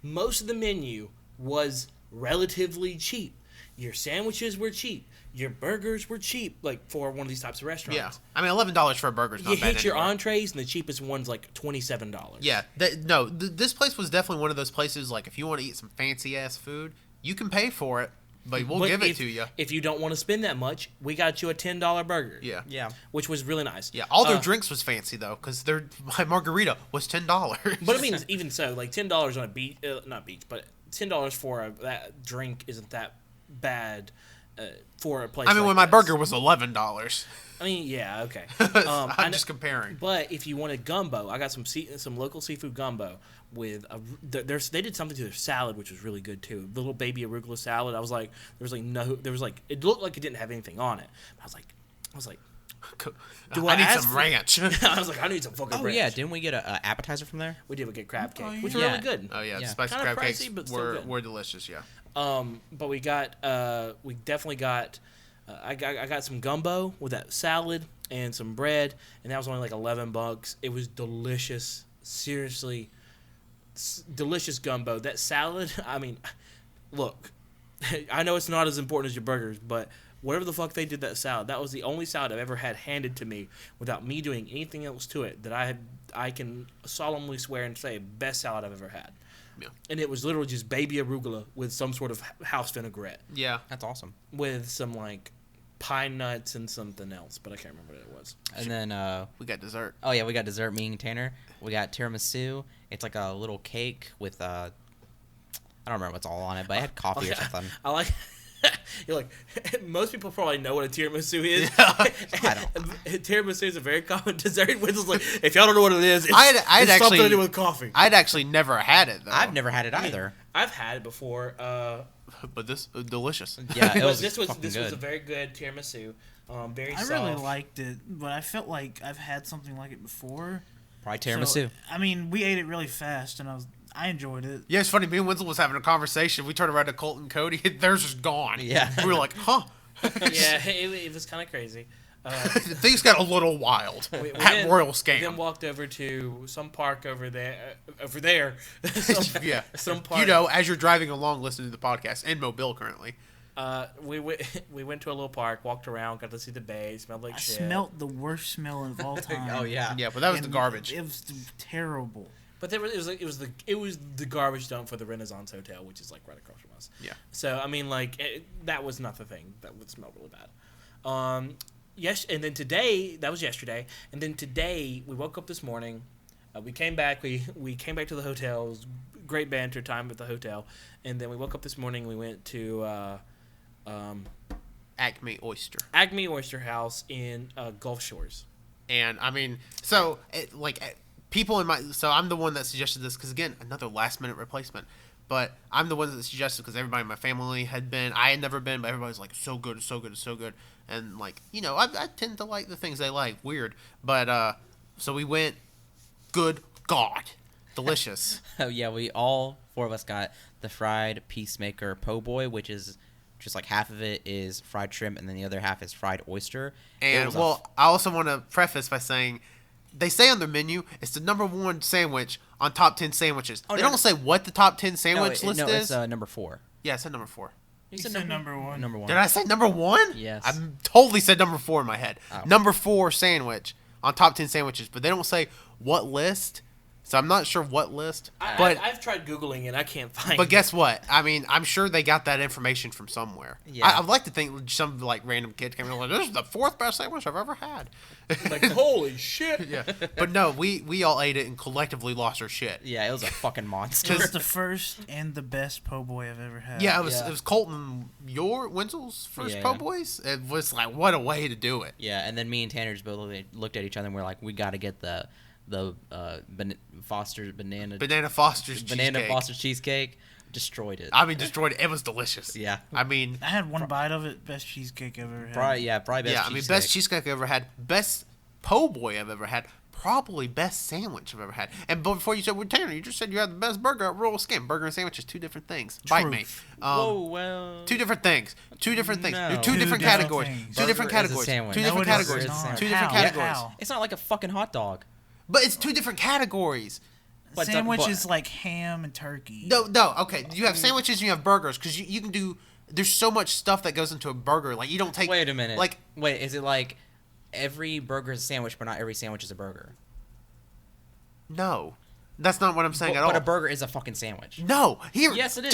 most of the menu was relatively cheap. Your sandwiches were cheap. Your burgers were cheap, like for one of these types of restaurants. Yeah, I mean, $11 for a burger is not You bad. hit your anywhere. entrees, and the cheapest one's like $27. Yeah, this place was definitely one of those places. Like, if you want to eat some fancy ass food, you can pay for it, but we'll give it to you. If you don't want to spend that much, we got you a $10 burger. Yeah, Yeah. Which was really nice. yeah. All their drinks was fancy though, because my margarita was $10. But I mean, even so, like $10 on a beach, not beach, but $10 for that drink isn't that bad for a place. I mean, like when my this. burger was $11. I mean, yeah, okay. I'm just comparing. But if you wanted gumbo, I got some local seafood gumbo with they did something to their salad which was really good too. The little baby arugula salad. I was like, it looked like it didn't have anything on it. I was like, do I need ask some for- ranch. I was like, I need some fucking Oh ranch. yeah, didn't we get an appetizer from there? We did get crab cake, Oh, which were yeah. really good. Oh yeah, the Yeah. spicy Kinda crab pricey, cakes but still good. were delicious. Yeah. But we definitely got. I got some gumbo with that salad and some bread, and that was only like $11. It was delicious. Seriously, delicious gumbo. That salad. I mean, look, I know it's not as important as your burgers, but whatever the fuck they did that salad, that was the only salad I've ever had handed to me without me doing anything else to it. That I can solemnly swear and say best salad I've ever had. Yeah. And it was literally just baby arugula with some sort of house vinaigrette Yeah. That's awesome. with some like pine nuts and something else, but I can't remember what it was. And then We got dessert. oh yeah, we got dessert. Me and Tanner. We got tiramisu. It's like a little cake with I don't remember what's all on it, but it had coffee or something. I like. You're like most people probably know what a tiramisu is. I don't. Tiramisu is a very common dessert. Which is like, if y'all don't know what it is, it's, I'd it's actually- something to do with coffee. I'd actually never had it though. I've never had it either. I've had it before. But this delicious. Yeah, it But was this was fucking was good. a very good tiramisu. Very I soft. really liked it, but I felt like I've had something like it before. Probably So, tiramisu. I mean, we ate it really fast, and I enjoyed it. Yeah, it's funny. Me and Wenzel was having a conversation. We turned around to Colt and Cody. Theirs was gone. Yeah. We were like, huh. Yeah, it was kind of crazy. Things got a little wild We at then- Royal Then Scam. walked over to some park over there. Some, Yeah. some park. You know, as you're driving along listening to the podcast in Mobile currently. We went to a little park, walked around, got to see the bay, smelled like I shit. smelt the worst smell of all time. Oh yeah. Yeah, but that was the And garbage. It was terrible. But it was the garbage dump for the Renaissance Hotel, which is like right across from us. Yeah. So I mean, like that was not the thing that would smell really bad. Yes, and then today that was yesterday, and then today we woke up this morning. We came back. We came back to the hotel. It was great banter time at the hotel, and then we woke up this morning. We went to Acme Oyster. Acme Oyster House in Gulf Shores. And I mean, so people in my I'm the one that suggested this because again, another last minute replacement. But I'm the one that suggested because everybody in my family had been. I had never been, but everybody's like, so good, so good, so good. And like, I tend to like the things they like. Weird, but so we went. Good God, delicious. Oh yeah, we all 4 of us got the fried Peacemaker po' boy, which is just like half of it is fried shrimp and then the other half is fried oyster. And I also want to preface by saying they say on their menu it's the #1 sandwich on top 10 sandwiches. They don't say what the top 10 sandwich list is. No, it's number 4. Yeah, I said number 4. You said number 1. Number 1. Did I say number 1? Yes. I totally said number 4 in my head. Oh. Number 4 sandwich on top 10 sandwiches, but they don't say what list. So I'm not sure what list, but I've tried Googling it. I can't find. But guess what? I mean, I'm sure they got that information from somewhere. Yeah. I'd like to think some like random kid came in like, "This is the 4th best sandwich I've ever had." Like, holy shit! Yeah, but no, we all ate it and collectively lost our shit. Yeah, it was a fucking monster. It was the first and the best po' boy I've ever had. Yeah, it was Colton Wenzel's first po' boys. It was like, what a way to do it. Yeah, and then me and Tanner just both looked at each other and we're like, we got to get the Foster's banana Foster's cheesecake. Destroyed it. I mean, destroyed it. It was delicious. Yeah. I mean, I had one bite of it. Best cheesecake I've ever had. Probably best. Yeah, I mean, best cheesecake I've ever had. Best po' boy I've ever had. Probably best sandwich I've ever had. And before you said, well, Tanner, you just said you had the best burger at Royal Skin. Burger and sandwich is 2 different things. Bite me. Whoa, well. 2 different things. 2 different things. No. They're 2 different categories. 2 different categories. 2 different categories. 2 different categories. It's not like a fucking hot dog. But it's 2 different categories. But sandwich is like ham and turkey. No, okay. You have sandwiches and you have burgers because you can do. There's so much stuff that goes into a burger. Like you don't take. Wait a minute. Like wait, is it like every burger is a sandwich, but not every sandwich is a burger? No, that's not what I'm saying at all. But a burger is a fucking sandwich. No, here. Yes, it is.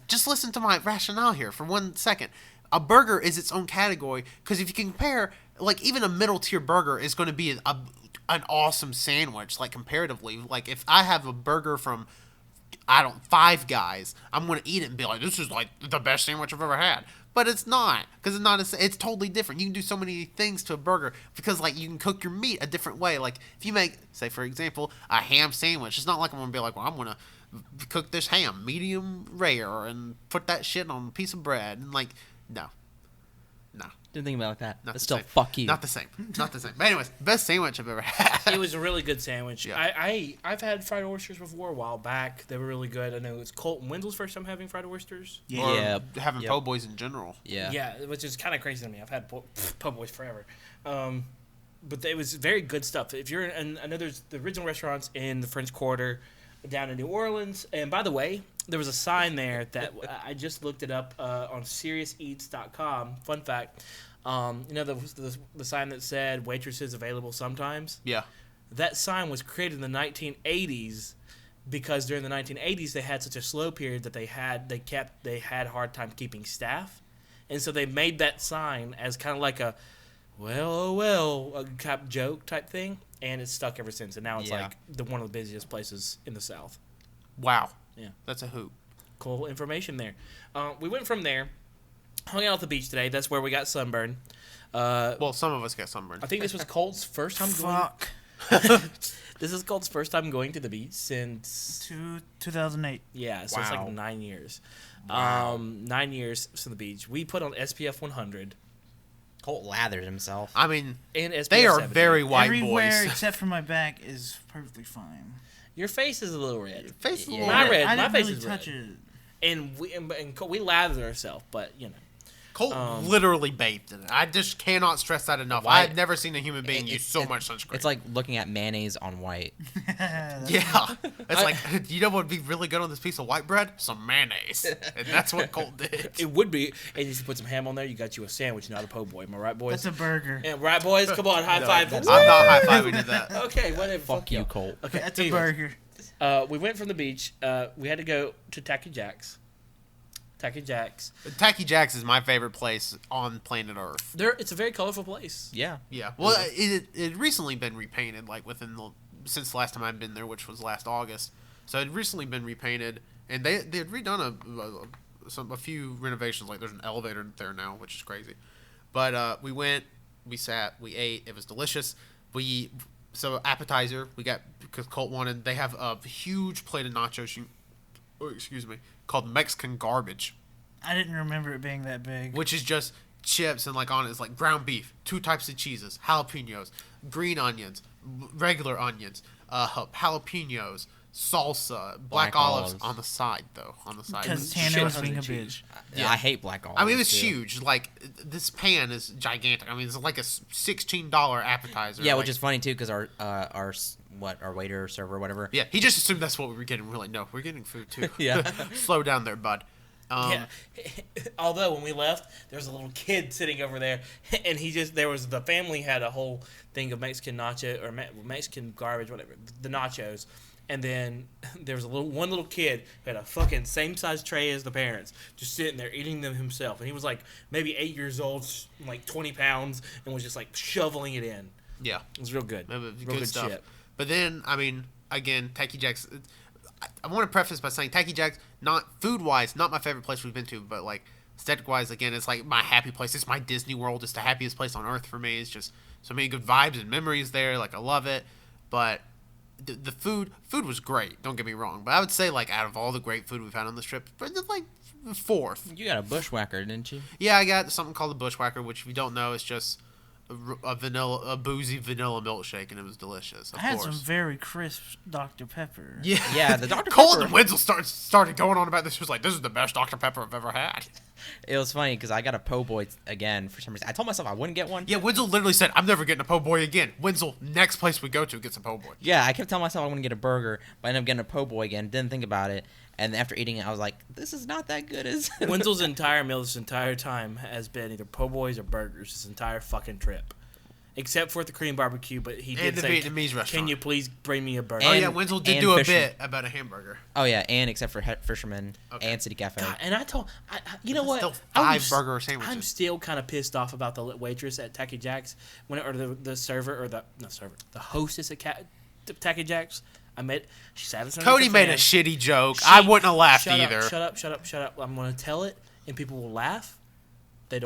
Just listen to my rationale here for 1 second. A burger is its own category because if you compare, like even a middle tier burger is going to be an awesome sandwich, like comparatively. Like if I have a burger from, Five Guys, I'm going to eat it and be like, this is like the best sandwich I've ever had. But it's not, because it's not. It's totally different. You can do so many things to a burger because, like, you can cook your meat a different way. Like, if you make, say, for example, a ham sandwich, it's not like I'm gonna be like, well, I'm gonna cook this ham medium rare and put that shit on a piece of bread and like, no. Didn't think about it like that. Not But the still, same. fuck you. Not the same. But anyways, best sandwich I've ever had. It was a really good sandwich. Yeah. I've had fried oysters before a while back. They were really good. I know it's Colton Wenzel's first time having fried oysters. Or having po' boys in general. Yeah. Yeah, which is kind of crazy to me. I've had po' boys forever. But it was very good stuff. If you're in, I know there's the original restaurants in the French Quarter down in New Orleans. And by the way, there was a sign there that I just looked it up on SeriousEats.com. Fun fact. The sign that said waitresses available sometimes? Yeah. That sign was created in the 1980s because during the 1980s they had such a slow period that they had a hard time keeping staff. And so they made that sign as kind of like a a cap joke type thing, and it's stuck ever since. And now it's like one of the busiest places in the South. Wow. Yeah. That's a hoot. Cool information there. We went from there, hung out at the beach today. That's where we got sunburned. Well, some of us got sunburned. I think this was Colt's first time going. Fuck. This is Colt's first time going to the beach since 2008. Yeah, so it's Wow. like 9 years. Wow. 9 years to the beach. We put on SPF 100 Colt lathered himself. I mean, and SPF they are 70. very white Everywhere boys. except for my back is perfectly fine. Your face is a little red, Face Yeah. My red. I My didn't face really is touch red. it. and we lathered ourselves, but you know. Colt literally bathed in it. I just cannot stress that enough. White- I've never seen a human being use so much sunscreen. It's like looking at mayonnaise on white. yeah. It's like, you know what would be really good on this piece of white bread? Some mayonnaise. And that's what Colt did. It would be, and you put some ham on there. You got you a sandwich, not a po' boy. Am I right, boys? That's a burger. Yeah, right, boys. Come on, high five. I'm not high-fiving to that. Okay, whatever. Fuck you, Colt. Okay, That's a anyways. burger. We went from the beach. We had to go to Tacky Jack's. Tacky Jack's. Tacky Jack's is my favorite place on planet Earth. It's a very colorful place. Yeah. Yeah. Well, it recently been repainted, like since the last time I've been there, which was last August. So it had recently been repainted, and they had redone a few renovations. Like there's an elevator there now, which is crazy. But we went, we sat, we ate. It was delicious. So appetizer we got because Colt wanted. They have a huge plate of nachos. Called Mexican garbage. I didn't remember it being that big. Which is just chips and like on it's like ground beef, 2 types of cheeses, jalapenos, green onions, regular onions, jalapenos, salsa, black olives on the side though. On the side. Because Tanner was being a bitch. Yeah, I hate black olives. I mean, it was huge. Like this pan is gigantic. I mean, it's like a $16 appetizer. Yeah, which is funny too, because our waiter, server, whatever. Yeah, he just assumed that's what we were getting. We're like, no, we're getting food too. Yeah. Slow down there, bud. Yeah. Although when we left, there was a little kid sitting over there, and the family had a whole thing of Mexican nacho or Mexican garbage, whatever, the nachos. And then there was one little kid who had a fucking same size tray as the parents, just sitting there eating them himself. And he was like maybe 8 years old, like 20 pounds, and was just like shoveling it in. Yeah, it was real good. Real good stuff. shit. But then, I mean, again, Tacky Jack's. I want to preface by saying Tacky Jack's, not food-wise, not my favorite place we've been to, but like aesthetic-wise, again, it's like my happy place. It's my Disney World. It's the happiest place on earth for me. It's just so many good vibes and memories there. Like I love it, but the food was great. Don't get me wrong, but I would say like out of all the great food we've had on this trip, like 4th. You got a bushwhacker, didn't you? Yeah, I got something called the Bushwhacker, which if you don't know, is just a boozy vanilla milkshake, and it was delicious. I had some very crisp Dr. Pepper. Yeah, the Dr. Colton Pepper. and Wenzel started going on about this. She was like, "This is the best Dr. Pepper I've ever had." It was funny because I got a po' boy again for some reason. I told myself I wouldn't get one. Yeah, Wenzel literally said, "I'm never getting a po' boy again." Wenzel, next place we go to, gets a po' boy. Yeah, I kept telling myself I wouldn't get a burger, but I ended up getting a po' boy again. Didn't think about it, and after eating it, I was like, "This is not that good." As Wenzel's entire meal this entire time has been either po' boys or burgers. This entire fucking trip. Except for the Korean barbecue, but he did the say, Vietnamese restaurant. "Can you please bring me a burger?" Oh yeah, Wenzel did do a bit about a hamburger. Oh yeah, and except for Fisherman and City Cafe. God, and you know what? Still 5 burger sandwiches. I'm still kind of pissed off about the waitress at Tacky Jack's, or the server, or the hostess at Tacky Jack's. She sat us. Cody made a shitty joke. I wouldn't have laughed either. Shut up. I'm gonna tell it, and people will laugh. They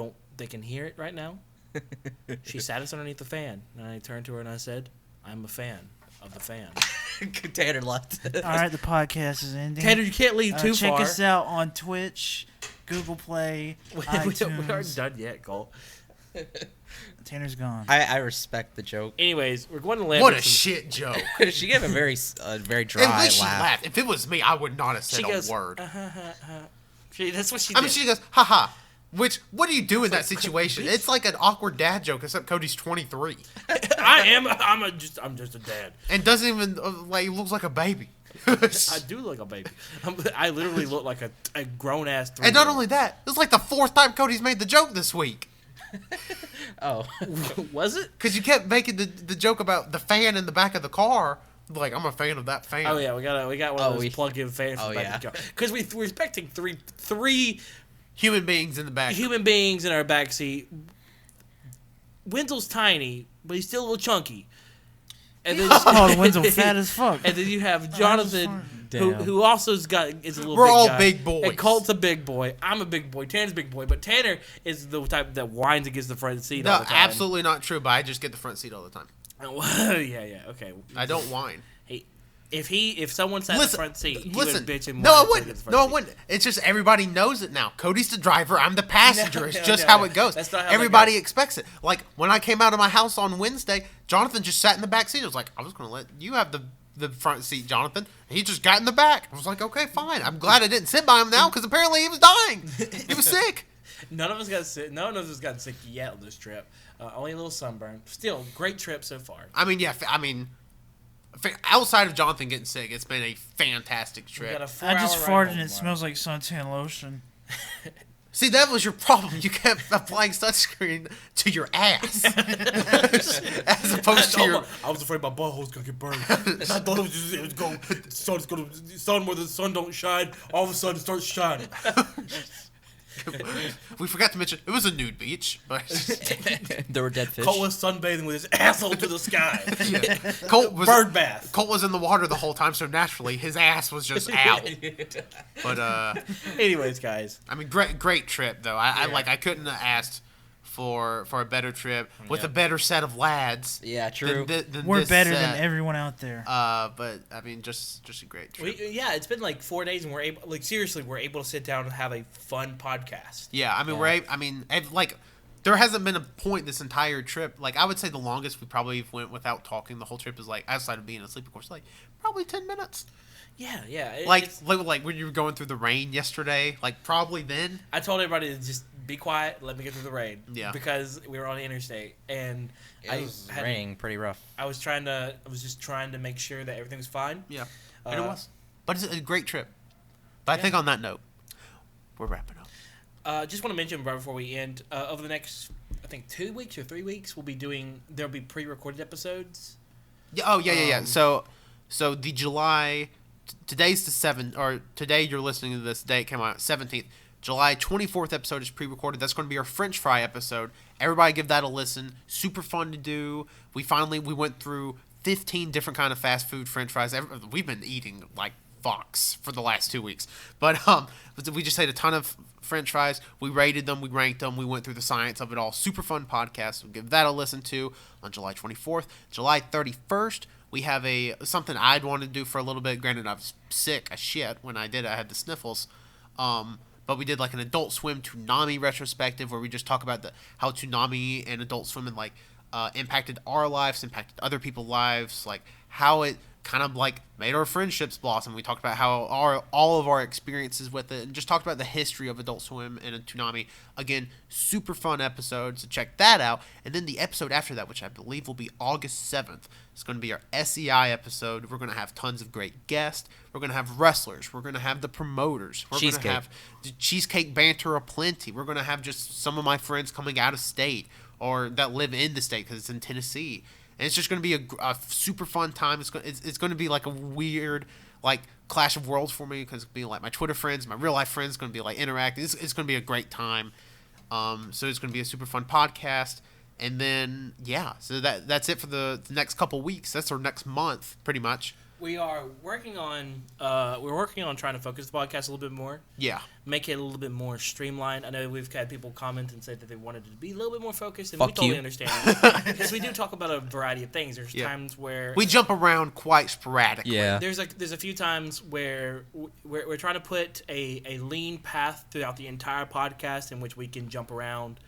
can hear it right now. She sat us underneath the fan, and I turned to her and I said, "I'm a fan of the fan." Tanner left. All right, the podcast is ending. Tanner, you can't leave too check far. Check us out on Twitch, Google Play, iTunes. We aren't done yet, Cole. Tanner's gone. I respect the joke. Anyways, we're going to land. What a shit joke. She gave a very dry At least she laugh. laughed. If it was me, I would not have said a word. That's what she did. I mean, she goes, haha. Which, what do you do in that situation? It's like an awkward dad joke, except Cody's 23. I'm just a dad. And doesn't even, he looks like a baby. I do look like a baby. I literally look like a grown-ass 3-year-old. And not only that, it was like the 4th time Cody's made the joke this week. Oh. Was it? Because you kept making the joke about the fan in the back of the car. Like, I'm a fan of that fan. Oh, yeah, we got one of those plug-in fans from the back of the car. Because we're expecting three human beings in the back. Human beings in our backseat. Wenzel's tiny, but he's still a little chunky. And then Wenzel fat as fuck. And then you have Jonathan, who also is a little. We're big all guy. big boys. And Colt's a big boy. I'm a big boy. Tanner's a big boy, but Tanner is the type that whines against the front seat all the time. No, absolutely not true. But I just get the front seat all the time. Yeah, okay. I don't whine. Hey, if someone sat in the front seat, he would bitch and No, I whine wouldn't. No, I wouldn't. It's just everybody knows it now. Cody's the driver. I'm the passenger. It's just how it goes. That's not how everybody expects it. Like when I came out of my house on Wednesday, Jonathan just sat in the back seat. I was like, I was going to let you have the front seat, Jonathan. He just got in the back. I was like, okay, fine. I'm glad I didn't sit by him now because apparently he was dying. He was sick. None of us got sick. None of us got sick yet on this trip. Only a little sunburn. Still, great trip so far. I mean, yeah. Outside of Jonathan getting sick, it's been a fantastic trip. I just farted and it smells like suntan lotion. See, that was your problem. You kept applying sunscreen to your ass, as opposed to your. I was afraid my butthole's gonna get burned. I thought it was going. Sun where the sun don't shine. All of a sudden, it starts shining. We forgot to mention it was a nude beach, but there were dead fish. Colt was sunbathing with his asshole to the sky. yeah. Colt was bird bath. Colt was in the water the whole time, so naturally his ass was just out. But anyways, guys, I mean, great trip though. I couldn't have asked for a better trip with a better set of lads. Yeah, true. Than We're this better set. than everyone out there. But I mean, just a great trip. It's been like 4 days, and we're able, we're able to sit down and have a fun podcast. Yeah, I mean, there hasn't been a point this entire trip. Like, I would say the longest we probably went without talking the whole trip is like, outside of being asleep, of course, like probably 10 minutes. Yeah. Like when you were going through the rain yesterday, like probably then. I told everybody to just be quiet, let me get through the rain. Yeah. Because we were on the interstate, and it was raining pretty rough. I was just trying to make sure that everything was fine. Yeah, and it was. But it's a great trip. But I think on that note, we're wrapping up. Just want to mention right before we end, over the next, I think 2 weeks or 3 weeks, there'll be pre-recorded episodes. Yeah. Oh yeah. So the July. Today's the 7th, or today you're listening to this. Day it came out 17th. July 24th episode is pre-recorded. That's going to be our French fry episode. Everybody give that a listen. Super fun to do. We went through 15 different kind of fast food French fries. We've been eating like fox for the last 2 weeks. But we just ate a ton of French fries. We rated them. We ranked them. We went through the science of it all. Super fun podcast. So give that a listen to on July 24th. July 31st. We have something I'd wanted to do for a little bit. Granted, I was sick as shit when I did it. I had the sniffles. But we did like an Adult Swim Toonami retrospective where we just talk about how Toonami and Adult Swim impacted our lives, impacted other people's lives, like how it kind of like made our friendships blossom. We talked about how all of our experiences with it, and just talked about the history of Adult Swim and Toonami. Again, super fun episode, so check that out. And then the episode after that, which I believe will be August 7th, is going to be our SEI episode. We're going to have tons of great guests. We're going to have wrestlers. We're going to have the promoters. We're going to have the cheesecake banter aplenty. We're going to have just some of my friends coming out of state or that live in the state because it's in Tennessee. And it's just going to be a super fun time. It's going to be like a weird like clash of worlds for me because it's going to be like my Twitter friends, my real life friends going to be like interacting. It's going to be a great time. So it's going to be a super fun podcast. And then so that's it for the next couple weeks. That's our next month, pretty much. We are working on trying to focus the podcast a little bit more. Yeah. Make it a little bit more streamlined. I know we've had people comment and say that they wanted it to be a little bit more focused, and we totally understand. Because we do talk about a variety of things. There's times where we jump around quite sporadically. Yeah. There's a few times where we're trying to put a lean path throughout the entire podcast in which we can jump around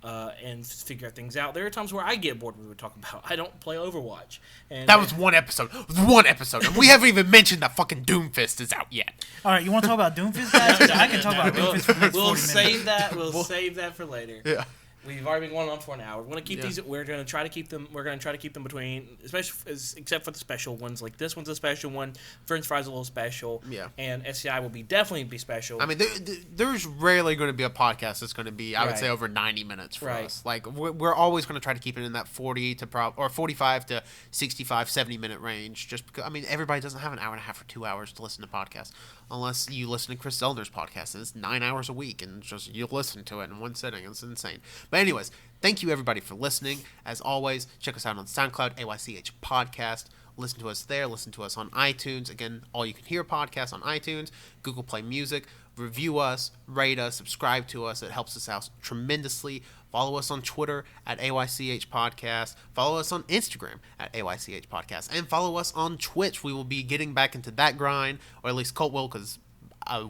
and figure things out. There are times where I get bored when we talk about. I don't play Overwatch. And that was one episode. And we haven't even mentioned that fucking Doomfist is out yet. All right, you want to talk about Doomfist, guys? I can talk about Doomfist for the next 40 minutes. We'll save that for later. Yeah. We've already been going on for an hour. We're gonna keep these. We're gonna try to keep them. We're gonna try to keep them between, except for the special ones. Like this one's a special one. French fries a little special. Yeah. And SCI will definitely be special. I mean, there's rarely going to be a podcast that's going to be, I would say, over 90 minutes for us. Like we're always going to try to keep it in that 45 to 65, 70 minute range. Just because, I mean, everybody doesn't have an hour and a half or 2 hours to listen to podcasts, unless you listen to Chris Zellner's podcast, and it's 9 hours a week, and just you listen to it in one sitting. It's insane. But anyways, thank you everybody for listening. As always, check us out on SoundCloud, AYCH Podcast. Listen to us there. Listen to us on iTunes. Again, all you can hear podcasts on iTunes, Google Play Music. Review us, rate us, subscribe to us. It helps us out tremendously. Follow us on Twitter at AYCH Podcast. Follow us on Instagram at AYCH Podcast. And follow us on Twitch. We will be getting back into that grind, or at least Colt will, because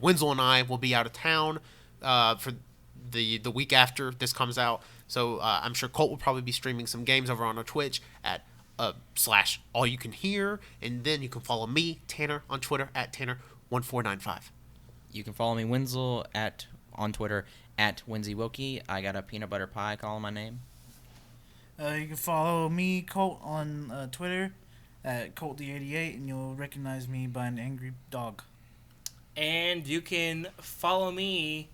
Wenzel and I will be out of town for the week after this comes out. So I'm sure Colt will probably be streaming some games over on our Twitch at / all you can hear. And then you can follow me, Tanner, on Twitter at Tanner1495. You can follow me, Wenzel, on Twitter at WenzyWokie. I got a peanut butter pie calling my name. You can follow me, Colt, on Twitter at ColtD88, and you'll recognize me by an angry dog. And you can follow me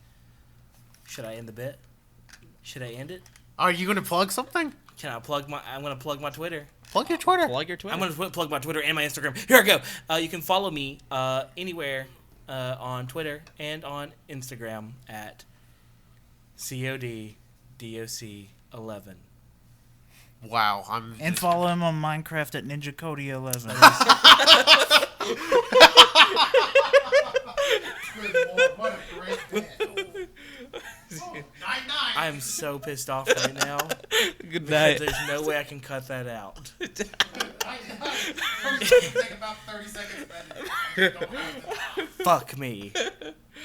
Should I end the bit? Should I end it? Are you going to plug something? Can I plug my? I'm gonna plug my Twitter. Plug your Twitter. Plug your Twitter. I'm gonna plug my Twitter and my Instagram. Here I go. You can follow me anywhere on Twitter and on Instagram at CODDOC11. Wow, and follow him on Minecraft at NinjaCody11. What a great bit. I am so pissed off right now. Good night. There's no way I can cut that out. Take about 30 seconds. Fuck me.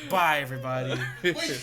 Bye, everybody. Wait.